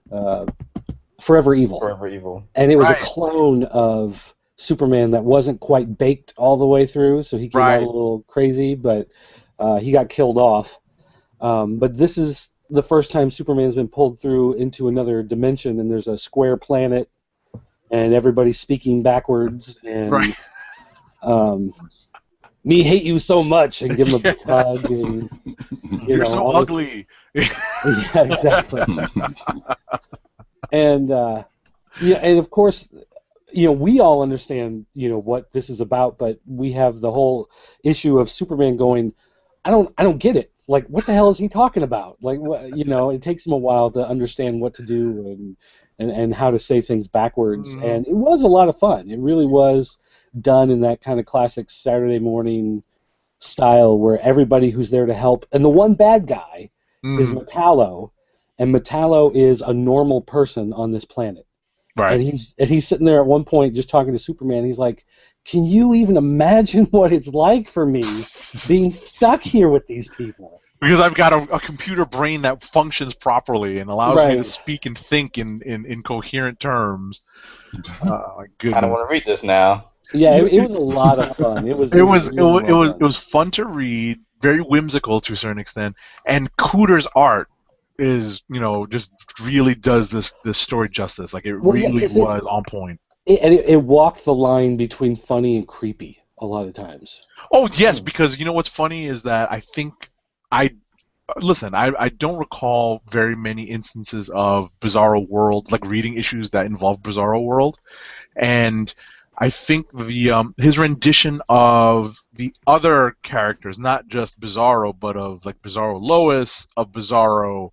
Forever Evil. Forever Evil. And it was a clone of Superman that wasn't quite baked all the way through, so he came out a little crazy, but he got killed off. But this is the first time Superman's been pulled through into another dimension, and there's a square planet, and everybody's speaking backwards, and me hate you so much, and give him a big hug, and you're so ugly. Yeah, exactly. And and of course, we all understand, what this is about, but we have the whole issue of Superman going, I don't get it. Like, what the hell is he talking about? Like, it takes him a while to understand what to do and how to say things backwards. Mm-hmm. And it was a lot of fun. It really was done in that kind of classic Saturday morning style where everybody who's there to help. And the one bad guy is Metallo, and Metallo is a normal person on this planet. Right. And he's sitting there at one point just talking to Superman. He's like, can you even imagine what it's like for me being stuck here with these people? Because I've got a computer brain that functions properly and allows me to speak and think in coherent terms. My goodness. I don't want to read this now. Yeah, it was a lot of fun. It was fun to read, very whimsical to a certain extent, and Cooter's art is, just really does this story justice. Like, it really was on point. It walked the line between funny and creepy a lot of times. Oh, yes, because what's funny is that I think I don't recall very many instances of Bizarro World, like reading issues that involve Bizarro World, and I think his rendition of the other characters, not just Bizarro, but of like Bizarro Lois, of Bizarro,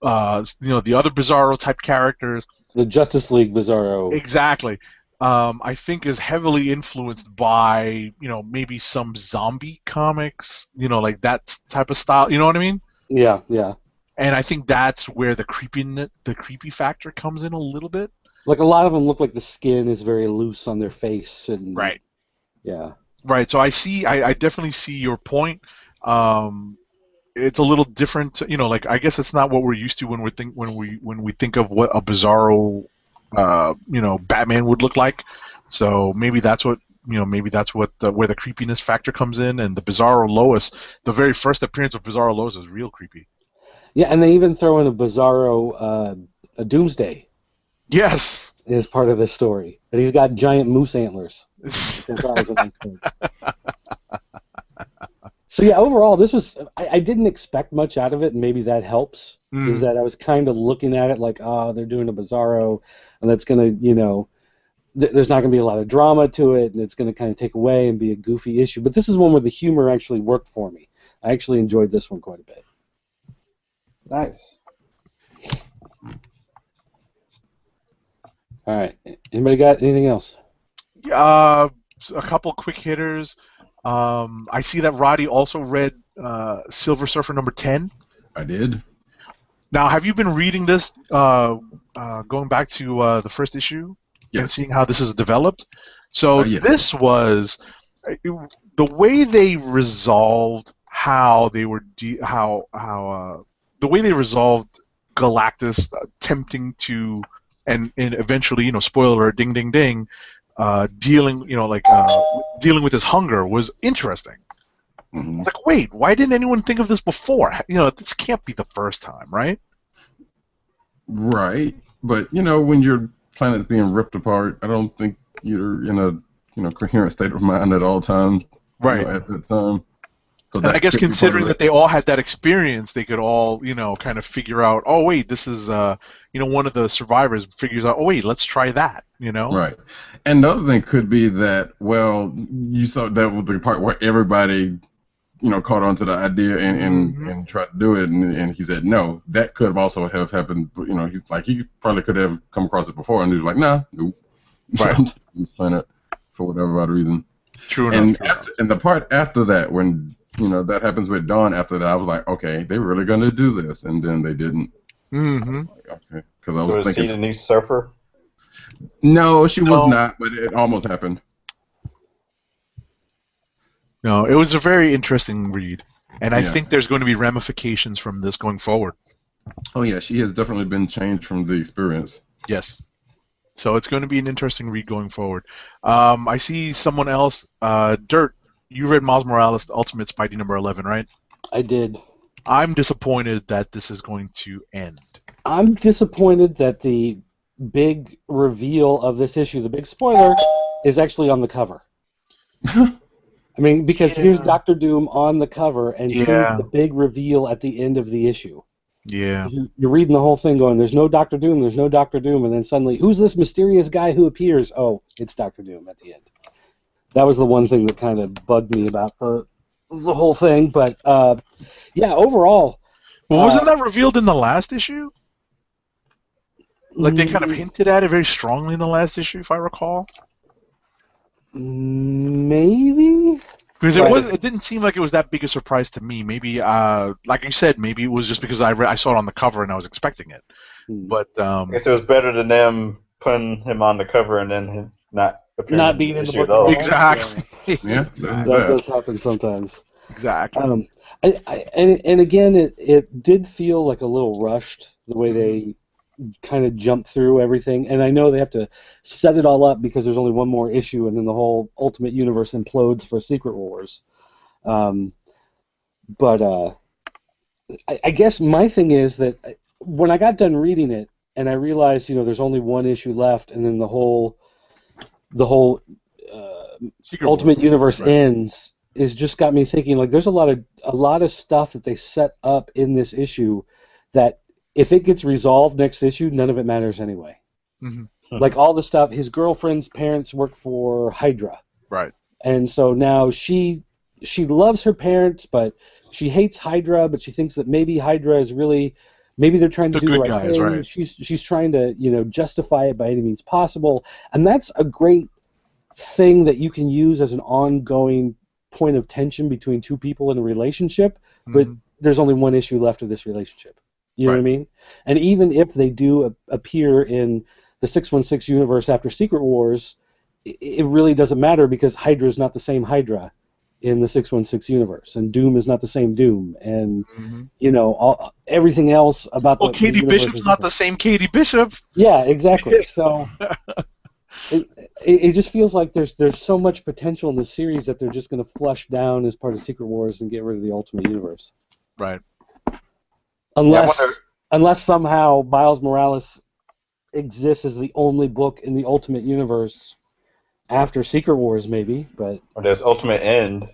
the other Bizarro type characters. The Justice League Bizarro. Exactly. I think is heavily influenced by, maybe some zombie comics, like that type of style. You know what I mean? Yeah, yeah. And I think that's where the creepy factor comes in a little bit. Like, a lot of them look like the skin is very loose on their face, and right. Yeah. Right. So I definitely see your point. It's a little different, like, I guess it's not what we're used to when we think of what a Bizarro, Batman would look like. So maybe that's what where the creepiness factor comes in, and the Bizarro Lois, the very first appearance of Bizarro Lois is real creepy. Yeah, and they even throw in a Bizarro a Doomsday. Yes. As part of this story, and he's got giant moose antlers. So yeah, overall, this was. I didn't expect much out of it, and maybe that helps. Is that I was kind of looking at it like, they're doing a Bizarro, and that's gonna, there's not gonna be a lot of drama to it, and it's gonna kind of take away and be a goofy issue. But this is one where the humor actually worked for me. I actually enjoyed this one quite a bit. Nice. All right. Anybody got anything else? A couple quick hitters. I see that Roddy also read Silver Surfer number 10. I did. Now, have you been reading this, going back to the first issue? Yes. And seeing how this is developed? So yes. This was the way they resolved how they were the way they resolved Galactus attempting to, and eventually, spoiler alert, ding, ding, ding, dealing with his hunger was interesting. Mhm. It's like, wait, why didn't anyone think of this before? This can't be the first time, right? Right, but when your planet's being ripped apart, I don't think you're in a coherent state of mind at all times. Right. At that time. So And I guess could be part of considering it. that they all had that experience, they could all, kind of figure out, oh wait, this is, one of the survivors figures out, oh wait, let's try that, Right. And the other thing could be that, well, you saw that was the part where everybody, caught on to the idea and tried to do it, and he said no. That could have also have happened. He probably could have come across it before, and he was like, nah, nope. Right. I'm taking this planet for whatever odd reason. True And enough. and the part after that, when that happens with Dawn, after that, I was like, okay, they're really gonna do this, and then they didn't. Mm-hmm. Like, okay, because I was Was he thinking, the new surfer? no, she was No. not, but it almost happened. No, it was a very interesting read, and I Yeah. think there's going to be ramifications from this going forward. Oh yeah, she has definitely been changed from the experience. Yes. So it's going to be an interesting read going forward. I see someone else, Dirt, you read Miles Morales, Ultimate Spidey number 11, right? I did. I'm disappointed that this is going to end. I'm disappointed that the big reveal of this issue, the big spoiler, is actually on the cover. I mean, because here's Doctor Doom on the cover, and here's the big reveal at the end of the issue. Yeah. You're reading the whole thing going, there's no Doctor Doom, and then suddenly, who's this mysterious guy who appears? Oh, it's Doctor Doom at the end. That was the one thing that kind of bugged me about the whole thing, but yeah, overall... Well, wasn't that revealed in the last issue? Like, they kind of hinted at it very strongly in the last issue, if I recall. Maybe? Because it didn't seem like it was that big a surprise to me. Maybe, like you said, maybe it was just because I saw it on the cover and I was expecting it. But I guess it was better than them putting him on the cover and then him not appearing Not being in the issue book at all. exactly. Yeah, That does happen sometimes. Exactly. And again, it did feel like a little rushed the way they kind of jumped through everything. And I know they have to set it all up because there's only one more issue, and then the whole Ultimate Universe implodes for Secret Wars. But I guess my thing is that when I got done reading it and I realized, there's only one issue left, and then the whole Ultimate Universe ends. Is just got me thinking, like, there's a lot of stuff that they set up in this issue that if it gets resolved next issue, none of it matters anyway. Mm-hmm. Like all the stuff, his girlfriend's parents work for Hydra, Right. and so now she loves her parents, but she hates Hydra, but she thinks that maybe Hydra is maybe they're trying to do the right thing. Right. She's trying to justify it by any means possible, and that's a great thing that you can use as an ongoing point of tension between two people in a relationship, but there's only one issue left of this relationship. You know what I mean? And even if they do appear in the 616 universe after Secret Wars, it really doesn't matter because Hydra is not the same Hydra in the 616 universe, and Doom is not the same Doom, and everything else about the Katie the Bishop's not the same Katie Bishop. Yeah, exactly. So it just feels like there's so much potential in the series that they're just going to flush down as part of Secret Wars and get rid of the Ultimate Universe. Right. Unless somehow Miles Morales exists as the only book in the Ultimate Universe after Secret Wars, maybe. But or there's Ultimate End.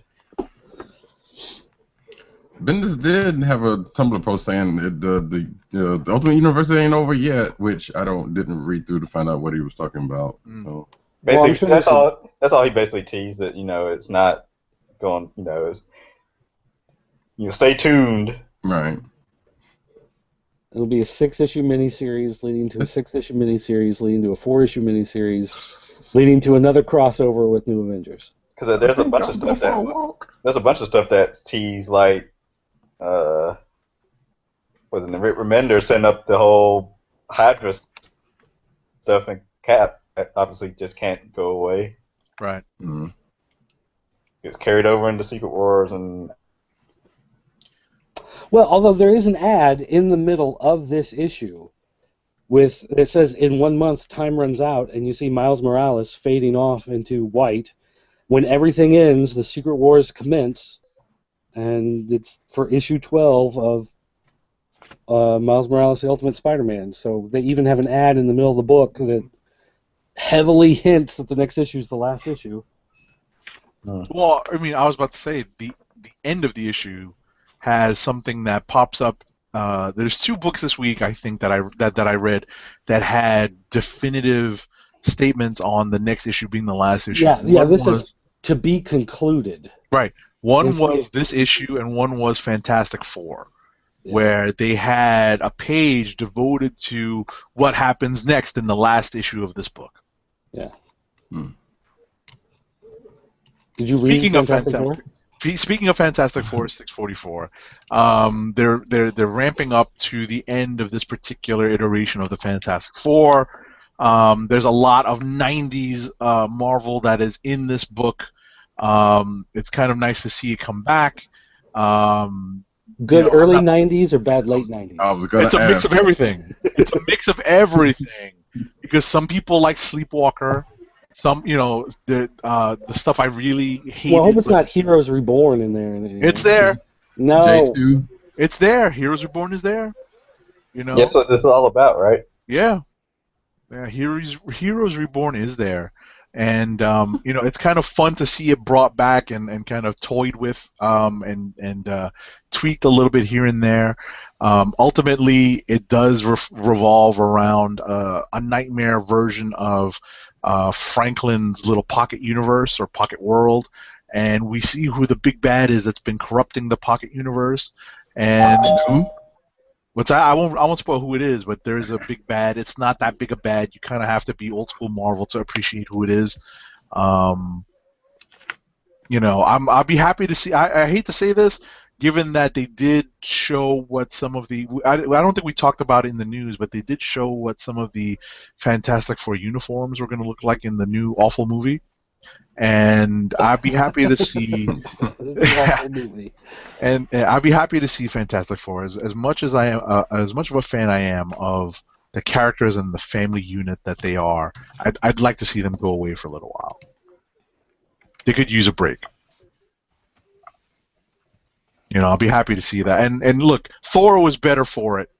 Bendis did have a Tumblr post saying the Ultimate Universe ain't over yet, which I didn't read through to find out what he was talking about. So. Basically, that's all he basically teased, that it's not going. Stay tuned. Right. It'll be a 6-issue miniseries leading to a 6-issue miniseries leading to a 4-issue miniseries leading to another crossover with New Avengers. Because there's a bunch of stuff that's teased, like was it Rick Remender setting up the whole Hydra stuff, and Cap obviously just can't go away. Right. Mm-hmm. Gets carried over into Secret Wars, and Well, although there is an ad in the middle of this issue with it says in 1 month time runs out, and you see Miles Morales fading off into white. When everything ends, the Secret Wars commence, and it's for issue 12 of Miles Morales: The Ultimate Spider-Man. So they even have an ad in the middle of the book that heavily hints that the next issue is the last issue. Well, I mean, I was about to say the end of the issue has something that pops up. There's 2 books this week, I think, that I read that had definitive statements on the next issue being the last issue. Yeah. This is to be concluded. Right. One was this issue, and one was Fantastic Four, where they had a page devoted to what happens next in the last issue of this book. Yeah. Did you read Fantastic Four? Speaking of Fantastic Four 644, they're ramping up to the end of this particular iteration of the Fantastic Four. There's a lot of 90s Marvel that is in this book. It's kind of nice to see it come back. Good early 90s or bad late 90s? It's a mix of everything. It's a mix of everything. Because some people like Sleepwalker. Some, the stuff I really hated. Well, I hope it's not Heroes Reborn in there. It's there. No. J2. It's there. Heroes Reborn is there. That's what this is all about, right? Yeah. Heroes Reborn is there. And, it's kind of fun to see it brought back and kind of toyed with and tweaked a little bit here and there. Ultimately, it does revolve around a nightmare version of Franklin's little pocket universe or pocket world, and we see who the big bad is that's been corrupting the pocket universe. And I won't spoil who it is, but there's a big bad. It's not that big a bad. You kind of have to be old school Marvel to appreciate who it is. I'll be happy to see. I hate to say this, given that they did show what some of the I don't think we talked about it in the news, but they did show what some of the Fantastic Four uniforms were going to look like in the new awful movie. And I'd be happy to see. And I'd be happy to see Fantastic Four as much as I am, as much of a fan I am of the characters and the family unit that they are. I'd like to see them go away for a little while. They could use a break. I'll be happy to see that. And look, Thor was better for it.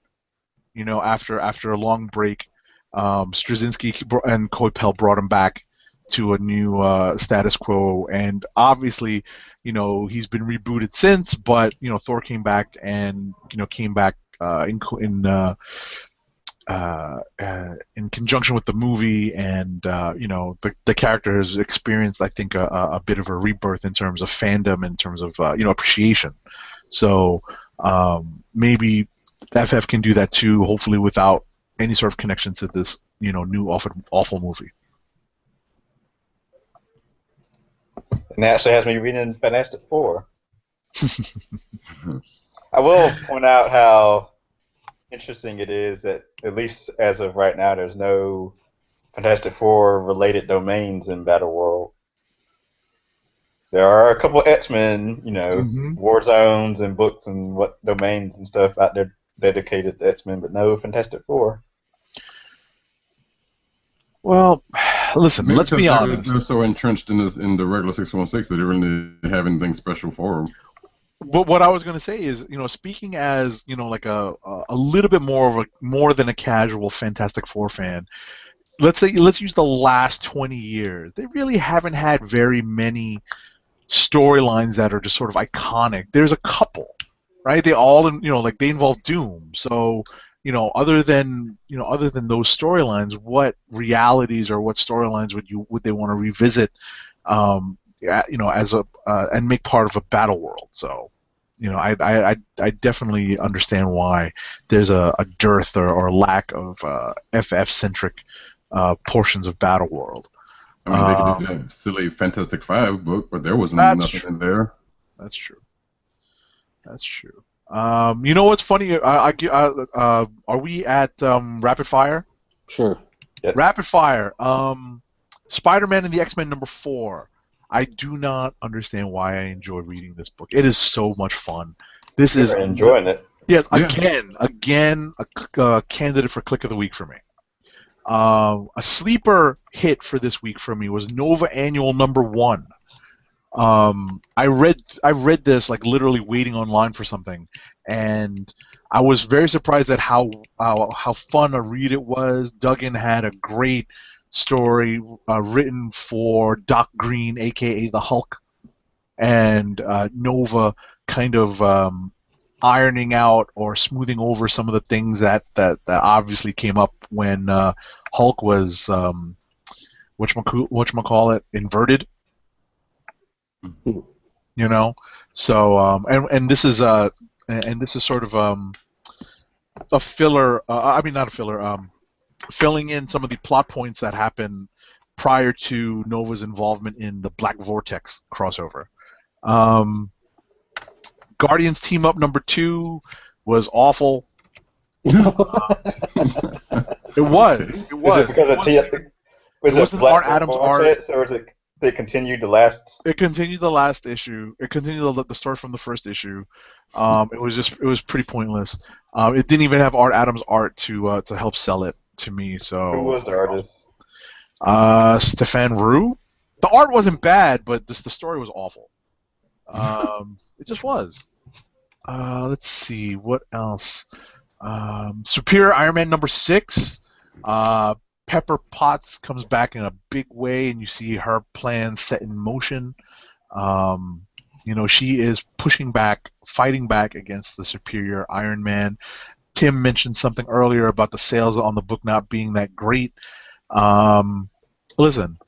After a long break, Straczynski and Coipel brought him back to a new status quo, and obviously, he's been rebooted since. But Thor came back and came back in conjunction with the movie, and the character has experienced, I think, a bit of a rebirth in terms of fandom, in terms of appreciation. So maybe FF can do that too, hopefully without any sort of connection to this new awful movie. And that actually has me reading Fantastic Four. I will point out how interesting it is that, at least as of right now, there's no Fantastic Four related domains in Battle World. There are a couple of X-Men, war zones and books and what domains and stuff out there dedicated to X-Men, but no Fantastic Four. Well, listen, let's be honest. They're so entrenched in the regular 616 that they really didn't have anything special for them. But what I was going to say is, speaking as like a little bit more than a casual Fantastic Four fan, let's use the last 20 years. They really haven't had very many storylines that are just sort of iconic. There's a couple, right? They all, they involve Doom. So, other than those storylines, what realities or what storylines would they want to revisit, as and make part of a battle world? So, I definitely understand why there's a dearth or lack of FF-centric portions of Battle World. I mean, they could do that silly Fantastic Five book, but there wasn't nothing in there. That's true. You know what's funny? Are we at Rapid Fire? Sure. Yes. Rapid Fire. Spider-Man and the X-Men #4. I do not understand why I enjoy reading this book. It is so much fun. This is You're enjoying it. yes, Yeah. again, a candidate for Click of the Week for me. A sleeper hit for this week for me was Nova Annual #1. I read this like literally waiting online for something, and I was very surprised at how fun a read it was. Duggan had a great story written for Doc Green, aka the Hulk, and Nova kind of ironing out or smoothing over some of the things that obviously came up when Hulk was whatchamacallit, inverted. You know, so and this is sort of a filler. I mean, not a filler. Filling in some of the plot points that happen prior to Nova's involvement in the Black Vortex crossover. Guardians Team Up #2 was awful. It was. It was. Is it because was it wasn't Black Art Adams' art. or is it they continued the last? It continued the last issue. It continued the story from the first issue. It was pretty pointless. It didn't even have Art Adams' art to help sell it to me. So Who was the artist? Stefan Roux. The art wasn't bad, but the story was awful. It just was. Let's see what else. Superior Iron Man #6. Pepper Potts comes back in a big way, and you see her plans set in motion. She is pushing back, fighting back against the Superior Iron Man. Tim mentioned something earlier about the sales on the book not being that great. Listen,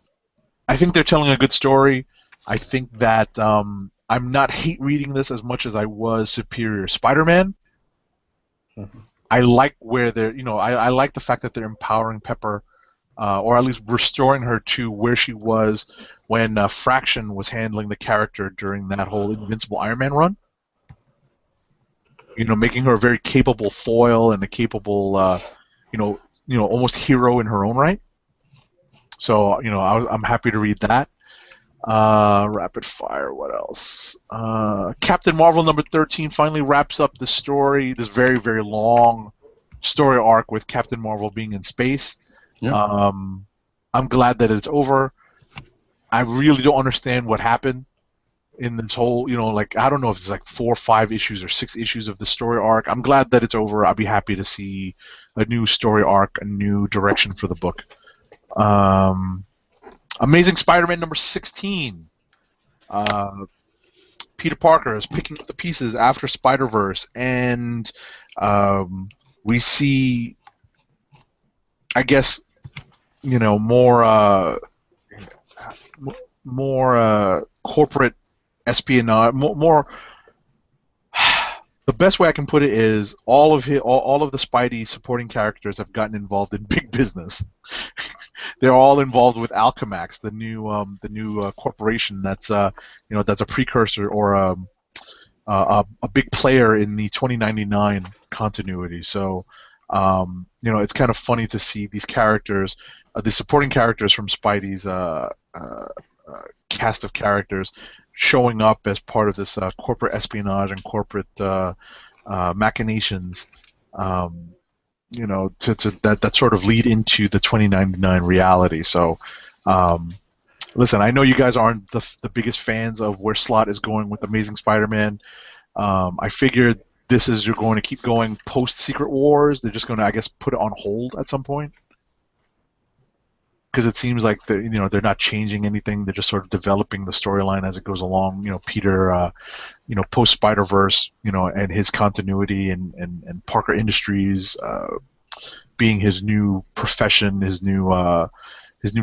I think they're telling a good story. I think that I'm not hate reading this as much as I was Superior Spider-Man. Mm-hmm. I like where they're, I like the fact that they're empowering Pepper, or at least restoring her to where she was when Fraction was handling the character during that whole Invincible Iron Man run. Making her a very capable foil and a capable, almost hero in her own right. So, I'm happy to read that. Rapid fire. What else? Captain Marvel #13 finally wraps up the story. This very, very long story arc with Captain Marvel being in space. Yeah. I'm glad that it's over. I really don't understand what happened in this whole. I don't know if it's like 4 or 5 issues or 6 issues of the story arc. I'm glad that it's over. I'll be happy to see a new story arc, a new direction for the book. Amazing Spider-Man #16. Peter Parker is picking up the pieces after Spider-Verse, and we see, I guess, more corporate espionage, more. The best way I can put it is all of the Spidey supporting characters have gotten involved in big business. They're all involved with Alchemax, the new corporation that's a precursor or a big player in the 2099 continuity. So it's kind of funny to see these characters, the supporting characters from Spidey's cast of characters, showing up as part of this corporate espionage and corporate machinations. That sort of lead into the 2099 reality. So, listen, I know you guys aren't the biggest fans of where Slott is going with Amazing Spider-Man. I figured you're going to keep going post Secret Wars. They're just going to, I guess, put it on hold at some point, because it seems like they're not changing anything. They're just sort of developing the storyline as it goes along. Peter, post Spider-Verse, and his continuity and Parker Industries being his new profession, his new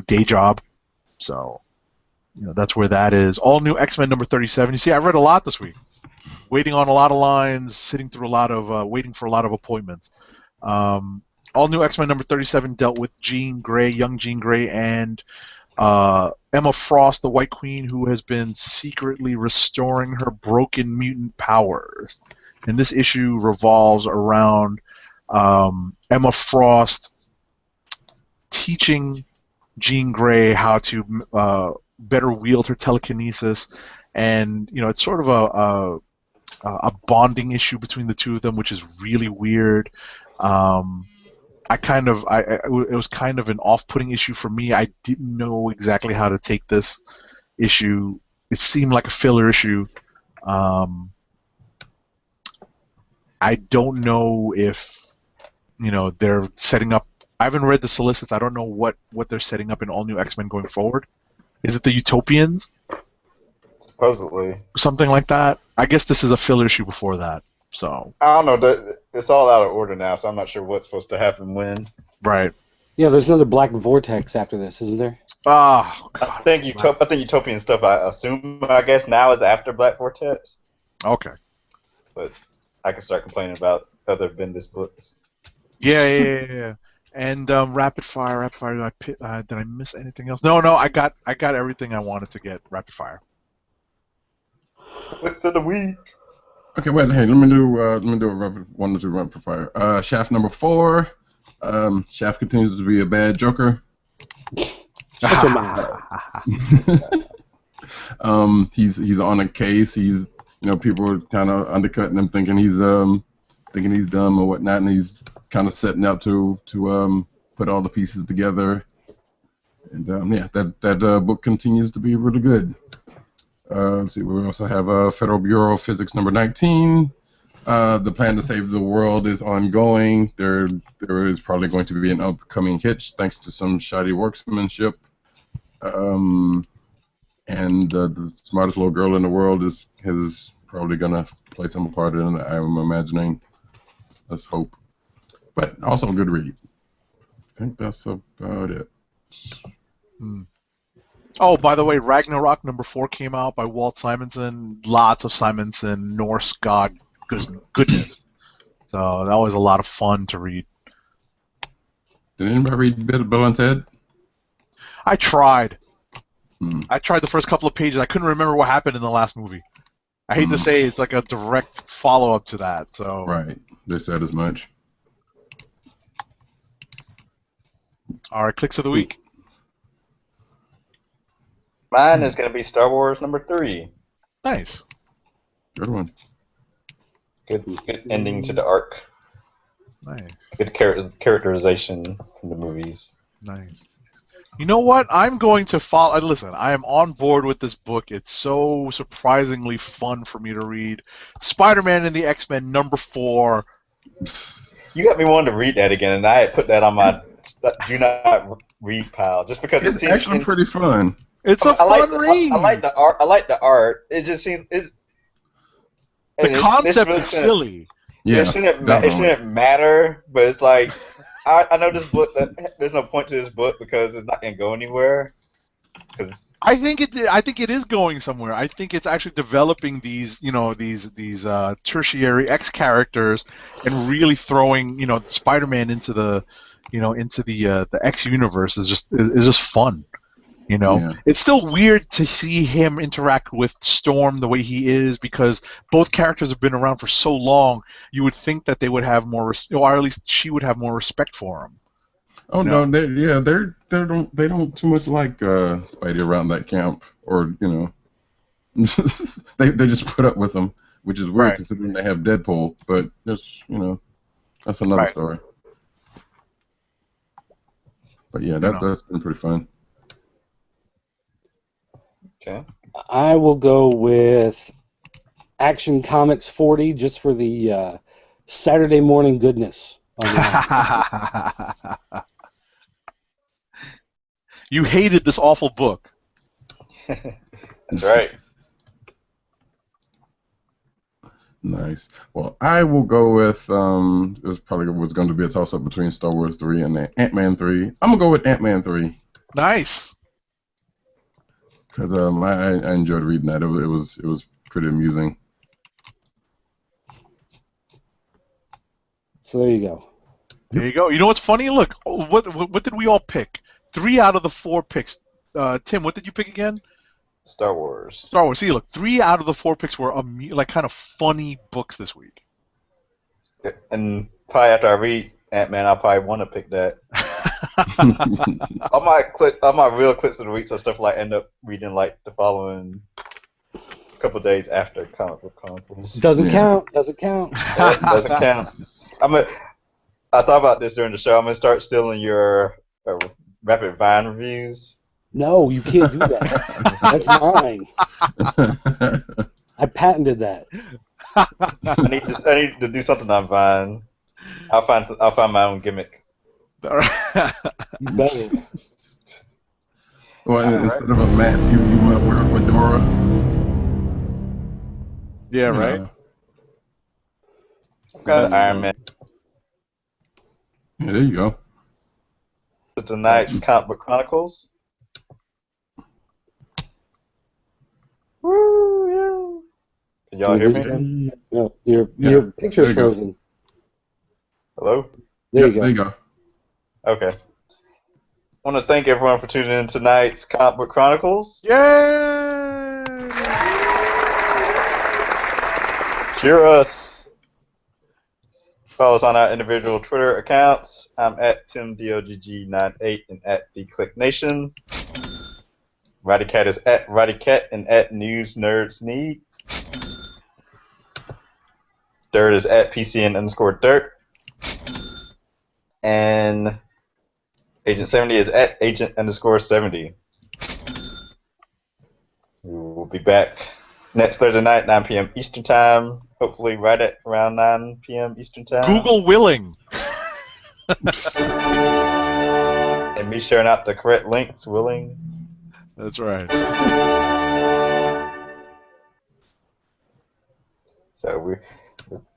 day job. So, that's where that is. All new X-Men #37. You see, I read a lot this week. Waiting on a lot of lines, sitting through a lot of, waiting for a lot of appointments. All new X-Men #37 dealt with Jean Grey, young Jean Grey, and Emma Frost, the White Queen, who has been secretly restoring her broken mutant powers. And this issue revolves around Emma Frost teaching Jean Grey how to better wield her telekinesis, and it's sort of a bonding issue between the two of them, which is really weird. It was kind of an off-putting issue for me. I didn't know exactly how to take this issue. It seemed like a filler issue. I don't know if they're setting up. I haven't read the solicits. I don't know what they're setting up in All New X-Men going forward. Is it the Utopians? Supposedly. Something like that. I guess this is a filler issue before that. So I don't know. It's all out of order now, so I'm not sure what's supposed to happen when. right. Yeah, there's another Black Vortex after this, isn't there? Oh, God. I think Utopian stuff. I guess now is after Black Vortex. Okay. But I can start complaining about other Bendis books. Yeah. And rapid fire. Did I miss anything else? No. I got everything I wanted to get. Rapid fire. What's of the week? Okay, wait. Hey, let me do a rapid 1 or 2 rapid fire. Shaft number 4. Shaft continues to be a bad Joker. Shut your mouth. He's on a case. He's people are kind of undercutting him, thinking he's dumb or whatnot, and he's kind of setting up to put all the pieces together. And that book continues to be really good. Let's see. We also have Federal Bureau of Physics number 19. The plan to save the world is ongoing. There is probably going to be an upcoming hitch thanks to some shoddy workmanship. And the smartest little girl in the world is probably gonna play some part in it. I'm imagining. Let's hope. But also a good read. I think that's about it. Oh, by the way, Ragnarok number 4 came out by Walt Simonson. Lots of Simonson, Norse god goodness. So that was a lot of fun to read. Did anybody read Bill and Ted? I tried. I tried the first couple of pages. I couldn't remember what happened in the last movie. I hate to say it's like a direct follow-up to that. So right, they said as much. All right, clicks of the week. Mine is going to be Star Wars number 3. Nice. Good one. Good ending to the arc. Nice. Good characterization from the movies. Nice. You know what? I'm going to follow. Listen, I am on board with this book. It's so surprisingly fun for me to read. Spider-Man and the X-Men number 4. You got me wanting to read that again, and I had put that on my do not read pile just because it's actually pretty fun. It's a fun read. I like the art. I like the art. It just seems the concept is silly. Yeah, it shouldn't matter, but it's like I know this book. There's no point to this book because it's not gonna go anywhere. I think it is going somewhere. I think it's actually developing these tertiary X characters and really throwing Spider-Man into the X universe is just fun. Yeah. It's still weird to see him interact with Storm the way he is because both characters have been around for so long. You would think that they would have more, or at least she would have more respect for him. Oh no, they don't too much like Spidey around that camp, or they just put up with him, which is weird considering they have Deadpool. But that's that's another story. But yeah, that's been pretty fun. Okay. I will go with Action Comics 40 just for the Saturday morning goodness. You hated this awful book. That's right. Nice. Well, I will go with it probably was going to be a toss-up between Star Wars 3 and Ant-Man 3. I'm gonna go with Ant-Man 3. Nice. Because I enjoyed reading that. It was pretty amusing. So there you go. There you go. You know what's funny? Look, what did we all pick? 3 out of the 4 picks. Tim, what did you pick again? Star Wars. Star Wars. See, look, 3 out of the 4 picks were kind of funny books this week. And probably after I read Ant-Man, I'll probably want to pick that. all my real clicks of the week, so stuff like end up reading like the following couple days after Comic Book Chronicles. Doesn't Yeah. count. Doesn't count. That doesn't count. I thought about this during the show. I'm gonna start stealing your Rapid Vine reviews. No, you can't do that. That's mine. I patented that. I need to do something on Vine. I'll find my own gimmick. You better. Well, All instead of a mask, you want to wear a fedora. Yeah, right. Some kind of Iron Man. Yeah, there you go. So tonight's Comic Book Chronicles. Woo! Yeah. Can y'all hear me? No, your Yeah, picture's there you go. frozen. Hello? There Yep, you go. There you go. Okay. I want to thank everyone for tuning in to tonight's Comic Book Chronicles. Yay! Cheer us. Follow us on our individual Twitter accounts. I'm at TimDOGG98 and at the KLIQ Nation. RowdyCat is at RowdyCat and at News Nerds Need. Dirt is at PCN_Dirt. And Agent 70 is at Agent_70. We will be back next Thursday night, 9 p.m. Eastern Time. Hopefully right at around 9 p.m. Eastern Time. Google willing. And me sharing out the correct links willing. That's right. So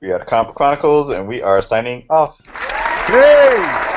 we are the Comic Book Chronicles, and we are signing off. Hey!